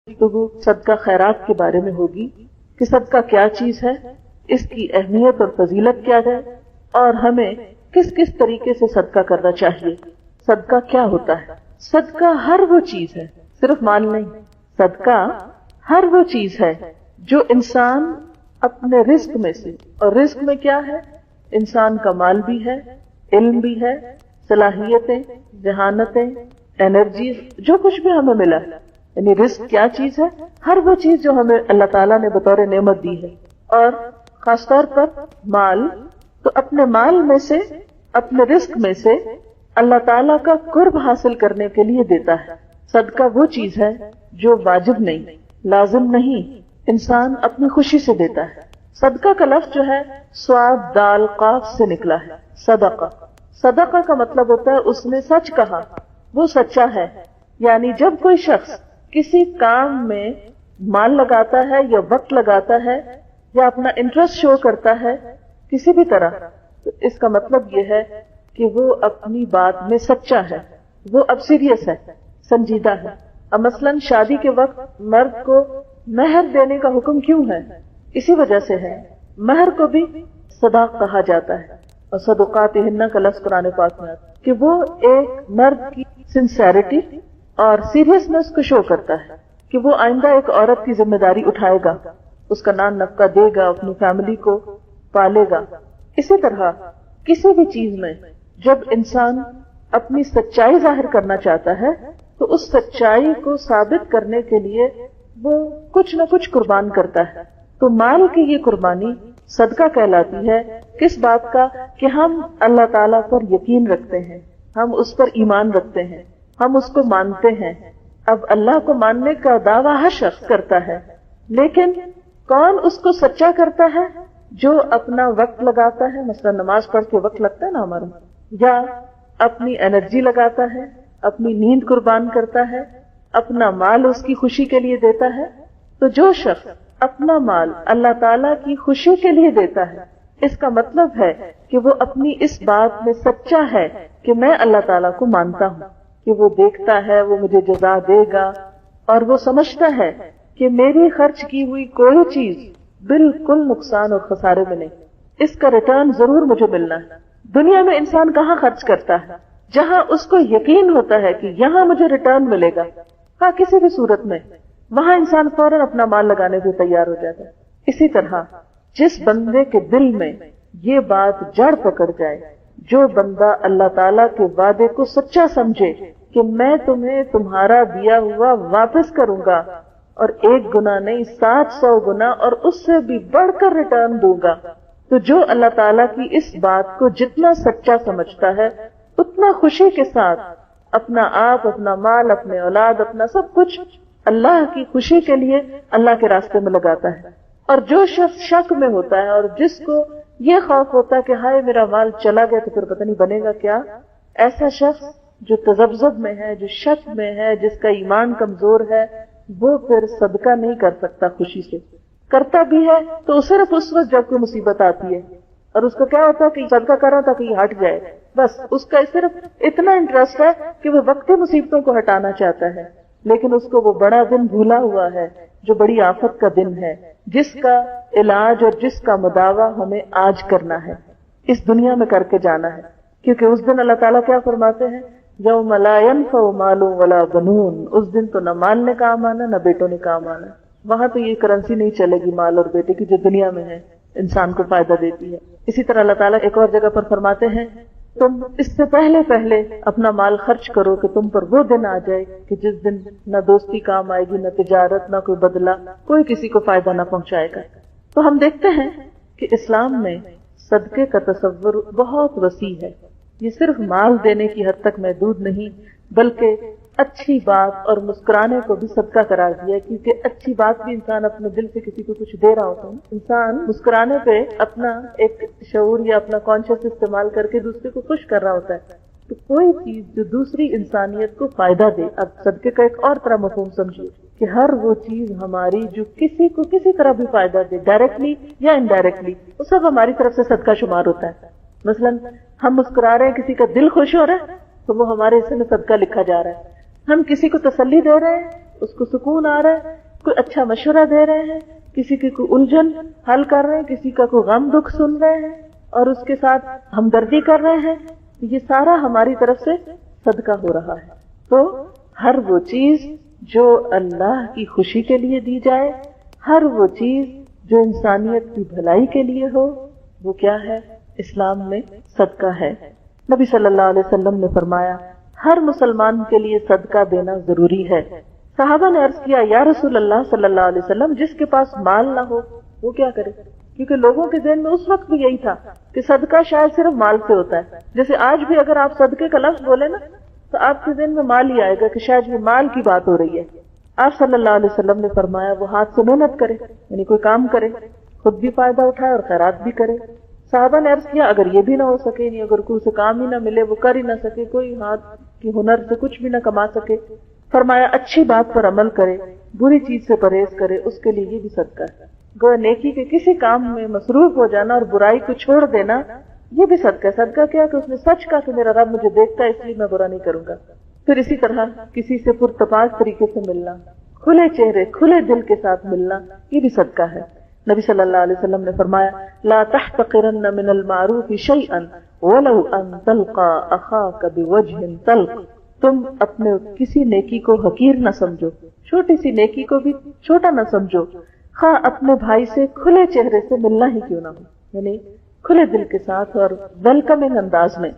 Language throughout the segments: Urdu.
گفتگو صدقہ خیرات کے بارے میں ہوگی کہ صدقہ کیا چیز ہے، اس کی اہمیت اور فضیلت کیا ہے، اور ہمیں کس کس طریقے سے صدقہ کرنا چاہیے۔ صدقہ کیا ہوتا ہے؟ صدقہ ہر وہ چیز ہے، صرف مال نہیں، صدقہ ہر وہ چیز ہے جو انسان اپنے رزق میں سے، اور رزق میں کیا ہے؟ انسان کا مال بھی ہے، علم بھی ہے، صلاحیتیں، ذہانتیں، انرجی، جو کچھ بھی ہمیں ملا ہے، یعنی رزق کیا چیز ہے؟ ہر وہ چیز جو ہمیں اللہ تعالیٰ نے بطور نعمت دی ہے، اور خاص طور پر مال، تو اپنے مال میں سے، اپنے رزق میں سے اللہ تعالیٰ کا قرب حاصل کرنے کے لیے دیتا ہے۔ صدقہ وہ چیز ہے جو واجب نہیں، لازم نہیں، انسان اپنی خوشی سے دیتا ہے۔ صدقہ کا لفظ جو ہے صاد دال قاف سے نکلا ہے، صدقہ۔ صدقہ کا مطلب ہوتا ہے اس نے سچ کہا، وہ سچا ہے۔ یعنی جب کوئی شخص کسی کام میں مال لگاتا ہے یا وقت لگاتا ہے یا اپنا انٹرسٹ شو کرتا ہے کسی بھی طرح، تو اس کا مطلب یہ ہے کہ وہ اپنی بات میں سچا ہے، وہ اب سیریس ہے، سنجیدہ ہے۔ اب مثلاً شادی کے وقت مرد کو مہر دینے کا حکم کیوں ہے؟ اسی وجہ سے ہے۔ مہر کو بھی صداق کہا جاتا ہے، اور صدقاتہن کا لفظ قرآن پاک میں آتا ہے کہ وہ ایک مرد کی سنسیریٹی اور سیریسنس کو شو کرتا ہے کہ وہ آئندہ ایک عورت کی ذمہ داری اٹھائے گا، اس کا نان نفقہ دے گا، اپنی فیملی کو پالے گا۔ اسی طرح کسی بھی چیز میں جب انسان اپنی سچائی ظاہر کرنا چاہتا ہے تو اس سچائی کو ثابت کرنے کے لیے وہ کچھ نہ کچھ قربان کرتا ہے۔ تو مال کی یہ قربانی صدقہ کہلاتی ہے۔ کس بات کا؟ کہ ہم اللہ تعالیٰ پر یقین رکھتے ہیں، ہم اس پر ایمان رکھتے ہیں، ہم اس کو مانتے ہیں۔ اب اللہ کو ماننے کا دعویٰ ہر شخص کرتا ہے، لیکن کون اس کو سچا کرتا ہے؟ جو اپنا وقت لگاتا ہے، مثلا نماز پڑھ کے وقت لگتا ہے نا ہمارا، یا اپنی انرجی لگاتا ہے، اپنی نیند قربان کرتا ہے، اپنا مال اس کی خوشی کے لیے دیتا ہے۔ تو جو شخص اپنا مال اللہ تعالیٰ کی خوشی کے لیے دیتا ہے، اس کا مطلب ہے کہ وہ اپنی اس بات میں سچا ہے کہ میں اللہ تعالیٰ کو مانتا ہوں کہ وہ دیکھتا ہے، وہ مجھے جزا دے گا، اور وہ سمجھتا ہے کہ میری خرچ کی ہوئی کوئی چیز بالکل نقصان اور خسارے میں نہیں، اس کا ریٹرن ضرور مجھے ملنا ہے۔ دنیا میں انسان کہاں خرچ کرتا ہے؟ جہاں اس کو یقین ہوتا ہے کہ یہاں مجھے ریٹرن ملے گا، ہاں کسی بھی صورت میں، وہاں انسان فوراً اپنا مال لگانے کو تیار ہو جاتا ہے۔ اسی طرح جس بندے کے دل میں یہ بات جڑ پکڑ جائے، جو بندہ اللہ تعالیٰ کے وعدے کو سچا سمجھے کہ میں تمہیں تمہارا دیا ہوا واپس کروں گا، اور 1 گنا نہیں 700 گنا اور اس سے بھی بڑھ کر ریٹرن دوں گا، تو جو اللہ تعالیٰ کی اس بات کو جتنا سچا سمجھتا ہے اتنا خوشی کے ساتھ اپنا آپ، اپنا مال، اپنے اولاد، اپنا سب کچھ اللہ کی خوشی کے لیے اللہ کے راستے میں لگاتا ہے۔ اور جو شخص شک میں ہوتا ہے اور جس کو یہ خوف ہوتا ہے کہ ہائے میرا مال چلا گیا تو پھر پتہ نہیں بنے گا کیا، ایسا شخص جو تذبذب میں ہے، جو شک میں ہے، جس کا ایمان کمزور ہے، وہ پھر صدقہ نہیں کر سکتا خوشی سے۔ کرتا بھی ہے تو صرف اس وقت جب کوئی مصیبت آتی ہے، اور اس کو کیا ہوتا ہے کہ صدقہ کر رہا تھا کہ یہ ہٹ جائے، بس اس کا صرف اتنا انٹرسٹ ہے کہ وہ وقتی مصیبتوں کو ہٹانا چاہتا ہے، لیکن اس کو وہ بڑا دن بھولا ہوا ہے جو بڑی آفت کا دن ہے، جس کا علاج اور جس کا مداوع ہمیں آج کرنا ہے، اس دنیا میں کر کے جانا ہے۔ کیونکہ اس دن اللہ تعالیٰ کیا فرماتے ہیں؟ یوم لا ينفع مال ولا بنون، اس دن تو نہ مال نے کام آنا نہ بیٹوں نے کام آنا۔ وہاں تو یہ کرنسی نہیں چلے گی مال اور بیٹے کی جو دنیا میں ہے، انسان کو فائدہ دیتی ہے۔ اسی طرح اللہ تعالیٰ ایک اور جگہ پر فرماتے ہیں تم اس سے پہلے اپنا مال خرچ کرو کہ تم پر وہ دن آ جائے کہ جس دن نہ دوستی کام آئے گی، نہ تجارت، نہ کوئی بدلہ، کوئی کسی کو فائدہ نہ پہنچائے گا۔ تو ہم دیکھتے ہیں کہ اسلام میں صدقے کا تصور بہت وسیع ہے۔ یہ صرف مال دینے کی حد تک محدود نہیں، بلکہ اچھی بات اور مسکرانے کو بھی صدقہ قرار دیا، کیونکہ اچھی بات بھی انسان اپنے دل سے کسی کو کچھ دے رہا ہوتا ہے۔ انسان مسکرانے پہ اپنا ایک شعور یا اپنا کانشیس استعمال کر کے دوسرے کو خوش کر رہا ہوتا ہے۔ تو کوئی چیز جو دوسری انسانیت کو فائدہ دے، اب صدقے کا ایک اور طرح مفہوم سمجھیے کہ ہر وہ چیز ہماری جو کسی کو کسی طرح بھی فائدہ دے، ڈائریکٹلی یا انڈائریکٹلی، وہ سب ہماری طرف سے صدقہ شمار ہوتا ہے۔ مثلاً ہم مسکرا رہے ہیں، کسی کا دل خوش ہو رہا ہے تو وہ ہمارے حصے میں صدقہ لکھا جا رہا ہے۔ ہم کسی کو تسلی دے رہے ہیں، اس کو سکون آ رہا ہے، کوئی اچھا مشورہ دے رہے ہیں، کسی کی کوئی الجھن حل کر رہے ہیں، کسی کا کوئی غم دکھ سن رہے ہیں اور اس کے ساتھ ہمدردی کر رہے ہیں، یہ سارا ہماری طرف سے صدقہ ہو رہا ہے۔ تو ہر وہ چیز جو اللہ کی خوشی کے لیے دی جائے، ہر وہ چیز جو انسانیت کی بھلائی کے لیے ہو، وہ کیا ہے؟ اسلام میں صدقہ ہے۔ نبی صلی اللہ علیہ وسلم نے فرمایا ہر مسلمان کے لیے صدقہ دینا ضروری ہے۔ صحابہ نے عرض کیا یا رسول اللہ صلی اللہ علیہ وسلم، جس کے پاس مال نہ ہو وہ کیا کرے؟ کیونکہ لوگوں کے ذہن میں اس وقت بھی یہی تھا کہ صدقہ شاید صرف مال سے ہوتا ہے۔ جیسے آج بھی اگر آپ صدقے کا لفظ بولے نا تو آپ کے ذہن میں مال ہی آئے گا کہ شاید یہ مال کی بات ہو رہی ہے۔ آپ صلی اللہ علیہ وسلم نے فرمایا وہ ہاتھ سے محنت کرے، یعنی کوئی کام کرے، خود بھی فائدہ اٹھائے اور خیرات بھی کرے۔ صحابہ نے عرض کیا اگر یہ بھی نہ ہو سکے، یعنی اگر کوئی اسے کام ہی نہ ملے، وہ کر ہی نہ سکے، کوئی ہاتھ کی ہنر سے کچھ بھی نہ کما سکے، فرمایا اچھی بات پر عمل کرے، بری چیز سے پرہیز کرے، اس کے لیے یہ بھی صدقہ ہے۔ گویا نیکی کے کسی کام میں مصروف ہو جانا اور برائی کو چھوڑ دینا یہ بھی صدقہ ہے۔ صدقہ کیا کہ اس نے سچ کہا کہ میرا رب مجھے دیکھتا ہے اس لیے میں برا نہیں کروں گا۔ پھر اسی طرح کسی سے پرتپاش طریقے سے ملنا، کھلے چہرے کھلے دل کے ساتھ ملنا، یہ بھی صدقہ ہے۔ نبی صلی اللہ علیہ وسلم نے فرمایا لا تحتقرن من المعروف شیئا ولو ان تلقى اخاك بوجه طلق، تم اپنے کسی نیکی کو حقیر نہ سمجھو، چھوٹی سی نیکی کو بھی چھوٹا نہ سمجھو، خواہ اپنے بھائی سے کھلے چہرے سے ملنا ہی کیوں نہ ہو، یعنی کھلے دل کے ساتھ اور ویلکمنگ انداز میں۔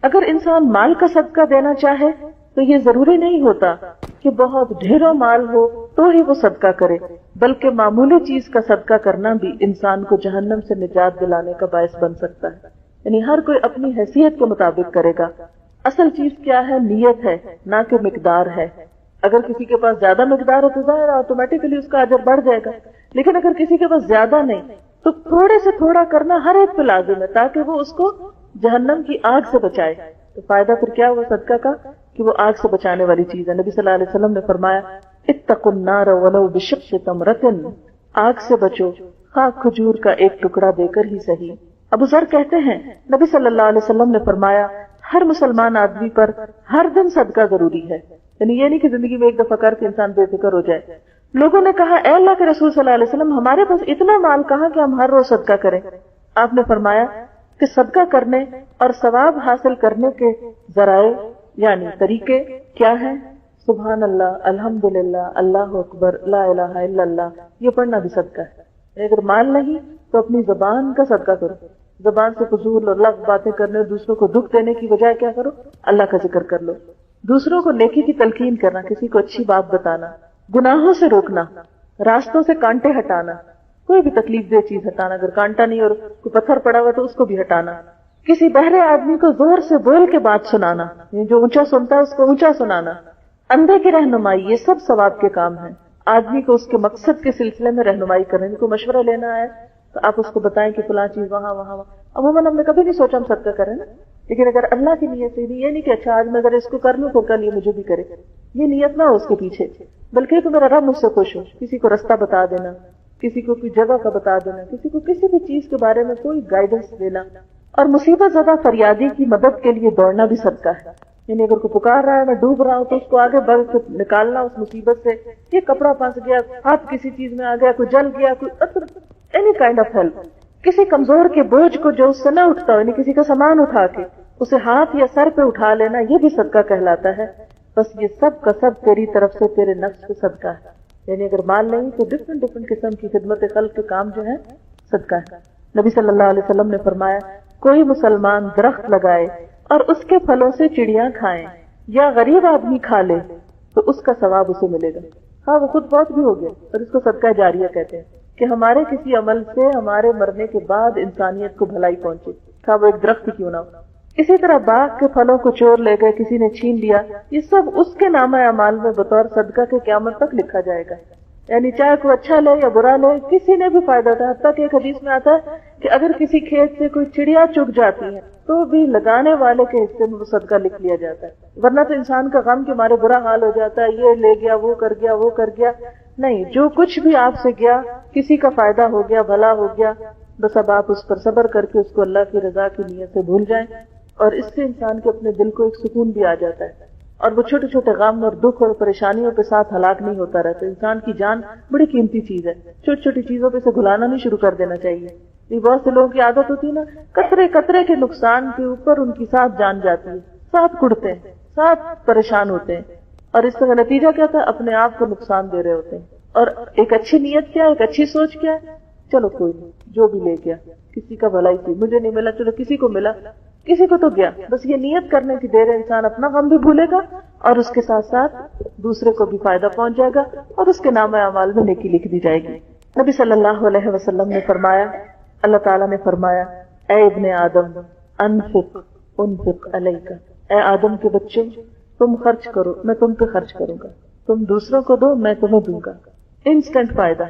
اگر انسان مال کا صدقہ دینا چاہے تو یہ ضروری نہیں ہوتا کہ بہت ڈھیروں مال ہو تو ہی وہ صدقہ کرے، بلکہ معمولی چیز کا صدقہ کرنا بھی انسان کو جہنم سے نجات دلانے کا باعث بن سکتا ہے۔ یعنی ہر کوئی اپنی حیثیت کے مطابق کرے گا۔ اصل چیز کیا ہے؟ نیت ہے، نہ کہ مقدار ہے۔ اگر کسی کے پاس زیادہ مقدار ہے تو ظاہر آٹومیٹکلی اس کا اجر بڑھ جائے گا، لیکن اگر کسی کے پاس زیادہ نہیں تو تھوڑے سے تھوڑا کرنا ہر ایک پہ لازم ہے تاکہ وہ اس کو جہنم کی آگ سے بچائے۔ تو فائدہ پھر کیا ہوا صدقہ کا کہ وہ آگ سے بچانے والی چیز ہے۔ نبی صلی اللہ علیہ وسلم نے فرمایا اتقوا النار ولو بشق تمرۃ، آگ سے بچو خواہ کھجور کا ایک ٹکڑا دے کر ہی صحیح۔ ابو ذر کہتے ہیں نبی صلی اللہ علیہ وسلم نے فرمایا ہر مسلمان آدمی پر ہر دن صدقہ ضروری ہے، یعنی یہ نہیں کہ زندگی میں ایک دفعہ کر کے انسان بے فکر ہو جائے۔ لوگوں نے کہا اے اللہ کے رسول صلی اللہ علیہ وسلم ہمارے پاس اتنا مال کہاں کہ ہم ہر روز صدقہ کریں؟ آپ نے فرمایا کہ صدقہ کرنے اور ثواب حاصل کرنے کے ذرائع یعنی طریقے کیا ہیں؟ سبحان اللہ، الحمدللہ، اللہ اکبر، لا الہ الا اللہ، یہ پڑھنا بھی صدقہ ہے۔ اگر مال نہیں تو اپنی زبان کا صدقہ کرو، زبان سے فضول اور لفظ باتیں کرنے اور دوسروں کو دکھ دینے کی بجائے کیا کرو؟ اللہ کا ذکر کر لو۔ دوسروں کو نیکی کی تلقین کرنا، کسی کو اچھی بات بتانا، گناہوں سے روکنا، راستوں سے کانٹے ہٹانا، کوئی بھی تکلیف دہ چیز ہٹانا، اگر کانٹا نہیں اور کوئی پتھر پڑا ہوا تو اس کو بھی ہٹانا، کسی بہرے آدمی کو زور سے بول کے بات سنانا، جو اونچا سنتا ہے اس کو اونچا سنانا، اندھے کی رہنمائی، یہ سب ثواب کے کام ہیں۔ آدمی کو اس کے مقصد کے سلسلے میں رہنمائی کرنے کو مشورہ لینا ہے تو آپ اس کو بتائیں کہ فلاں چیز وہاں وہاں وہاں۔ عموماً ہم نے کبھی نہیں سوچا ہم صدقہ کریں نا، لیکن اگر اللہ کی نیت سے یہ نہیں کہ اچھا آج میں اگر اس کو کر لوں تو کل یہ مجھے بھی کرے، یہ نیت نہ ہو اس کے پیچھے، بلکہ تو میرا رب مجھ سے خوش ہو۔ کسی کو رستہ بتا دینا، کسی کو کوئی جگہ کا بتا دینا، کسی کو کسی بھی چیز کے بارے میں کوئی گائیڈنس دینا، اور مصیبت زدہ فریادی کی مدد کے لیے دوڑنا بھی صدقہ ہے۔ یعنی اگر کوئی پکار رہا ہے میں ڈوب رہا ہوں تو اس کو آگے بڑھ کے نکالنا اس مصیبت سے، یہ کپڑا پھنس گیا، ہاتھ کسی چیز میں آ گیا، کوئی جل گیا، کوئی اینی کائنڈ آف ہیلپ، کسی کمزور کے بوجھ کو جو اس سے نہ اٹھتا ہو، یعنی کسی کا سامان اٹھا کے اسے ہاتھ یا سر پہ اٹھا لینا، یہ بھی صدقہ کہلاتا ہے۔ بس یہ سب کا سب تیری طرف سے تیرے نفس پہ صدقہ ہے۔ یعنی اگر مال نہیں تو ڈفرنٹ قسم کی خدمت خلق کے کام جو ہے صدقہ ہے۔ نبی صلی اللہ علیہ وسلم نے فرمایا کوئی مسلمان درخت لگائے اور اس کے پھلوں سے چڑیاں کھائیں یا غریب آدمی کھا لے تو اس کا ثواب اسے ملے گا، ہاں وہ خود بہت بھی ہو گیا، اور اس کو صدقہ جاریہ کہتے ہیں کہ ہمارے کسی عمل سے ہمارے مرنے کے بعد انسانیت کو بھلائی پہنچے، ہاں وہ ایک درخت کیوں نہ ہو۔ اسی طرح باغ کے پھلوں کو چور لے گئے، کسی نے چھین لیا، یہ سب اس کے نامہ اعمال میں بطور صدقہ کے قیامت تک لکھا جائے گا۔ یعنی چاہے کوئی اچھا لے یا برا لے، کسی نے بھی فائدہ اٹھایا۔ حتیٰ کہ ایک حدیث میں آتا ہے کہ اگر کسی کھیت سے کوئی چڑیا چگ جاتی ہے تو بھی لگانے والے کے حصے میں وہ صدقہ لکھ لیا جاتا ہے، ورنہ تو انسان کا غم کے مارے برا حال ہو جاتا ہے، یہ لے گیا، وہ کر گیا، وہ کر گیا۔ نہیں، جو کچھ بھی آپ سے گیا کسی کا فائدہ ہو گیا، بھلا ہو گیا، بس اب آپ اس پر صبر کر کے اس کو اللہ کی رضا کی نیت سے بھول جائیں، اور اس سے انسان کے اپنے دل کو ایک سکون بھی آ جاتا ہے اور وہ چھوٹے چھوٹے غم اور دکھ اور پریشانیوں کے ساتھ ہلاک نہیں ہوتا رہتا. انسان کی جان بڑی قیمتی چیز ہے, چھوٹی چھوٹی چیزوں پہ سے گھلانا نہیں شروع کر دینا چاہیے. یہ بہت سے لوگوں کی عادت ہوتی ہے نا, قطرے قطرے کے نقصان کے اوپر ان کی ساتھ جان جاتی ہے, ساتھ کڑتے ہیں, ساتھ پریشان ہوتے ہیں, اور اس کا نتیجہ کیا تھا, اپنے آپ کو نقصان دے رہے ہوتے ہیں. اور ایک اچھی نیت کیا, ایک اچھی سوچ کیا, چلو کوئی نہیں, جو بھی لے گیا, کسی کا بھلائی تھی, مجھے نہیں ملا چلو کسی کو ملا, کسی کو تو گیا, بس یہ نیت کرنے کی دیر ہے. انسان اپنا غم بھی بھولے گا اور اس کے ساتھ ساتھ دوسرے کو بھی فائدہ پہنچ جائے گا, اور اس کے نام اعمال میں نیکی لکھ دی جائے گی. نبی صلی اللہ علیہ وسلم نے فرمایا, اللہ تعالیٰ نے فرمایا, اے ابن آدم انفق انفق علیک, اے آدم کے بچوں تم خرچ کرو, میں تم پہ خرچ کروں گا, تم دوسروں کو دو, میں تمہیں دوں گا. انسٹنٹ فائدہ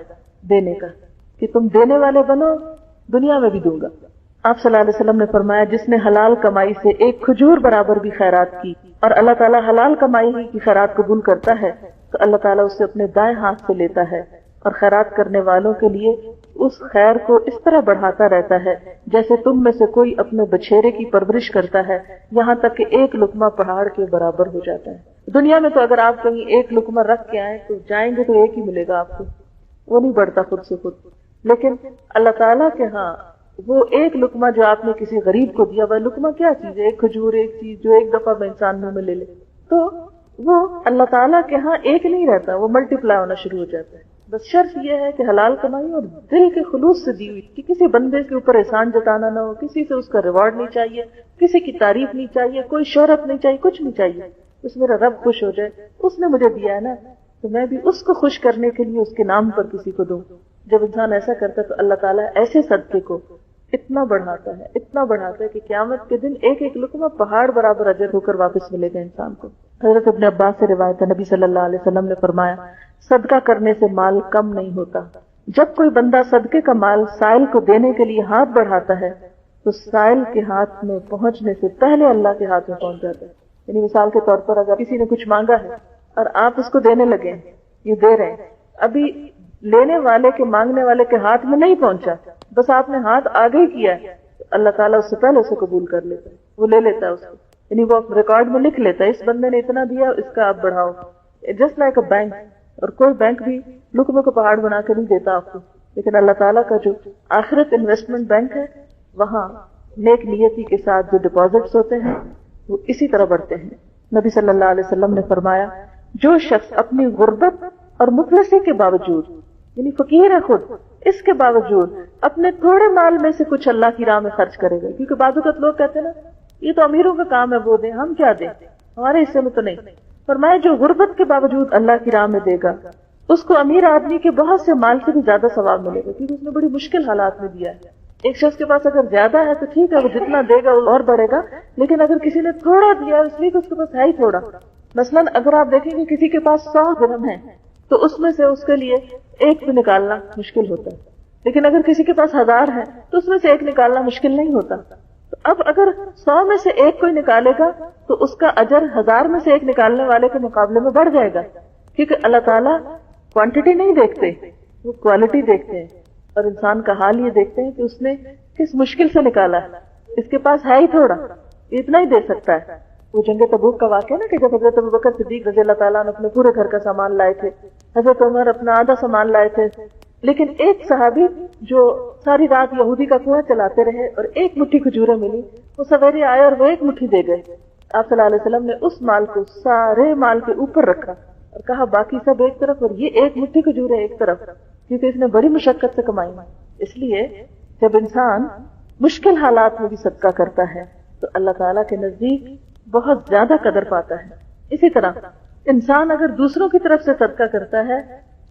دینے کا, کہ تم دینے والے بنو, دنیا میں بھی دوں گا. آپ صلی اللہ علیہ وسلم نے فرمایا, جس نے حلال کمائی سے ایک کھجور برابر بھی خیرات کی, اور اللہ تعالیٰ حلال کمائی ہی کی خیرات قبول کرتا ہے, تو اللہ تعالیٰ اسے اپنے دائیں ہاتھ سے لیتا ہے, اور خیرات کرنے والوں کے لیے اس خیر کو اس طرح بڑھاتا رہتا ہے جیسے تم میں سے کوئی اپنے بچھیرے کی پرورش کرتا ہے, یہاں تک کہ ایک لقمہ پہاڑ کے برابر ہو جاتا ہے. دنیا میں تو اگر آپ کہیں ایک لقمہ رکھ کے آئیں تو جائیں گے تو ایک ہی ملے گا آپ کو, وہ نہیں بڑھتا خود سے خود. لیکن اللہ تعالیٰ کے ہاں وہ ایک لقمہ جو آپ نے کسی غریب کو دیا, وہ لقمہ کیا چیز ہے, ایک کھجور, ایک چیز جو ایک دفعہ میں انسان منہ میں لے لے, تو وہ اللہ تعالیٰ کے ہاں ایک نہیں رہتا, وہ ملٹی پلائی ہونا شروع ہو جاتا ہے. بس شرط یہ ہے کہ حلال کمائی اور دل کے خلوص سے دی ہوئی, کہ کسی بندے کے اوپر احسان جتانا نہ ہو, کسی سے اس کا ریوارڈ نہیں چاہیے, کسی کی تعریف نہیں چاہیے, کوئی شہرت نہیں چاہیے, کچھ نہیں چاہیے. اس میرا رب خوش ہو جائے, اس نے مجھے دیا ہے نا, تو میں بھی اس کو خوش کرنے کے لیے اس کے نام پر کسی کو دوں. جب انسان ایسا کرتا ہے تو اللہ تعالیٰ ایسے صدقے کو اتنا بڑھاتا ہے, اتنا بڑھاتا ہے کہ قیامت کے دن ایک ایک لقمہ پہاڑ برابر اجر ہو کر واپس ملے گا انسان کو. حضرت ابن عباس سے روایت ہے, نبی صلی اللہ علیہ وسلم نے فرمایا, صدقہ کرنے سے مال کم نہیں ہوتا. جب کوئی بندہ صدقے کا مال سائل کو دینے کے لیے ہاتھ بڑھاتا ہے تو سائل کے ہاتھ میں پہنچنے سے پہلے اللہ کے ہاتھ میں پہنچ جاتا ہے. یعنی مثال کے طور پر اگر کسی نے کچھ مانگا ہے اور آپ اس کو دینے لگے, یہ دے رہے ہیں, ابھی لینے والے کے مانگنے والے کے ہاتھ میں نہیں پہنچا, بس آپ نے ہاتھ آگے کیا ہے, تو اللہ تعالیٰ اس سے پہلے اسے قبول کر لیتا ہے, وہ لے لیتا ہے اس کو. یعنی وہ ریکارڈ میں لکھ لیتا ہے, اس بندے نے اتنا دیا, اس کا آپ بڑھاؤ. جسٹ لائک اے بینک, اور کوئی بینک بھی لقمے کو پہاڑ بنا کے نہیں دیتا آپ کو, لیکن اللہ تعالیٰ کا جو آخرت انویسٹمنٹ بینک ہے, وہاں نیک نیتی کے ساتھ جو ڈپازٹس ہوتے ہیں وہ اسی طرح بڑھتے ہیں. نبی صلی اللہ علیہ وسلم نے فرمایا, جو شخص اپنی غربت اور مفلسی کے باوجود, یعنی فقیر ہے خود, اس کے باوجود اپنے تھوڑے مال میں سے کچھ اللہ کی راہ میں خرچ کرے گا, کیونکہ بعض اوقات لوگ کہتے ہیں نا یہ تو امیروں کا کام ہے, وہ دیں, ہم کیا دیں, ہمارے حصے میں تو نہیں. فرمایا جو غربت کے باوجود اللہ کی راہ میں دے گا, اس کو امیر آدمی کے بہت سے مال سے بھی زیادہ ثواب ملے گا, کیونکہ اس نے بڑی مشکل حالات میں دیا ہے. ایک شخص کے پاس اگر زیادہ ہے تو ٹھیک ہے, وہ جتنا دے گا وہ اور بڑھے گا, لیکن اگر کسی نے تھوڑا دیا اس لیے کہ اس کے پاس ہے ہی تھوڑا, مثلاً اگر آپ دیکھیں گے کسی کے پاس 100 درہم ہے تو اس میں سے اس کے لیے ایک بھی نکالنا مشکل ہوتا ہے, لیکن اگر کسی کے پاس 1000 ہے تو اس میں سے ایک نکالنا مشکل نہیں ہوتا. تو اب اگر 100 میں سے ایک کوئی نکالے گا تو اس کا اجر 1000 میں سے ایک نکالنے والے کے مقابلے میں بڑھ جائے گا, کیونکہ اللہ تعالیٰ کوانٹٹی نہیں دیکھتے, وہ کوالٹی دیکھتے ہیں, اور انسان کا حال یہ دیکھتے ہیں کہ اس نے کس مشکل سے نکالا ہے, اس کے پاس ہے ہی تھوڑا, اتنا ہی دے سکتا ہے. وہ جنگ تبوک کا واقعہ نا, کہ جب حضرت ابوبکر صدیق رضی اللہ تعالیٰ نے اپنے پورے گھر کا سامان لائے تھے, حضرت عمر اپنا آدھا سامان لائے تھے, لیکن ایک صحابی جو ساری رات یہودی کا کنواں چلاتے رہے اور ایک مٹھی کھجوریں ملی, وہ سویرے آئے اور وہ ایک مٹھی دے گئے. آپ صلی اللہ علیہ وسلم نے اس مال کو سارے مال کے اوپر رکھا اور کہا باقی سب ایک طرف اور یہ ایک مٹھی کھجوریں ایک طرف, کیونکہ اس نے بڑی مشقت سے کمائی. اس لیے جب انسان مشکل حالات میں بھی صدقہ کرتا ہے تو اللہ تعالیٰ کے نزدیک بہت زیادہ قدر پاتا ہے. اسی طرح انسان اگر دوسروں کی طرف سے صدقہ کرتا ہے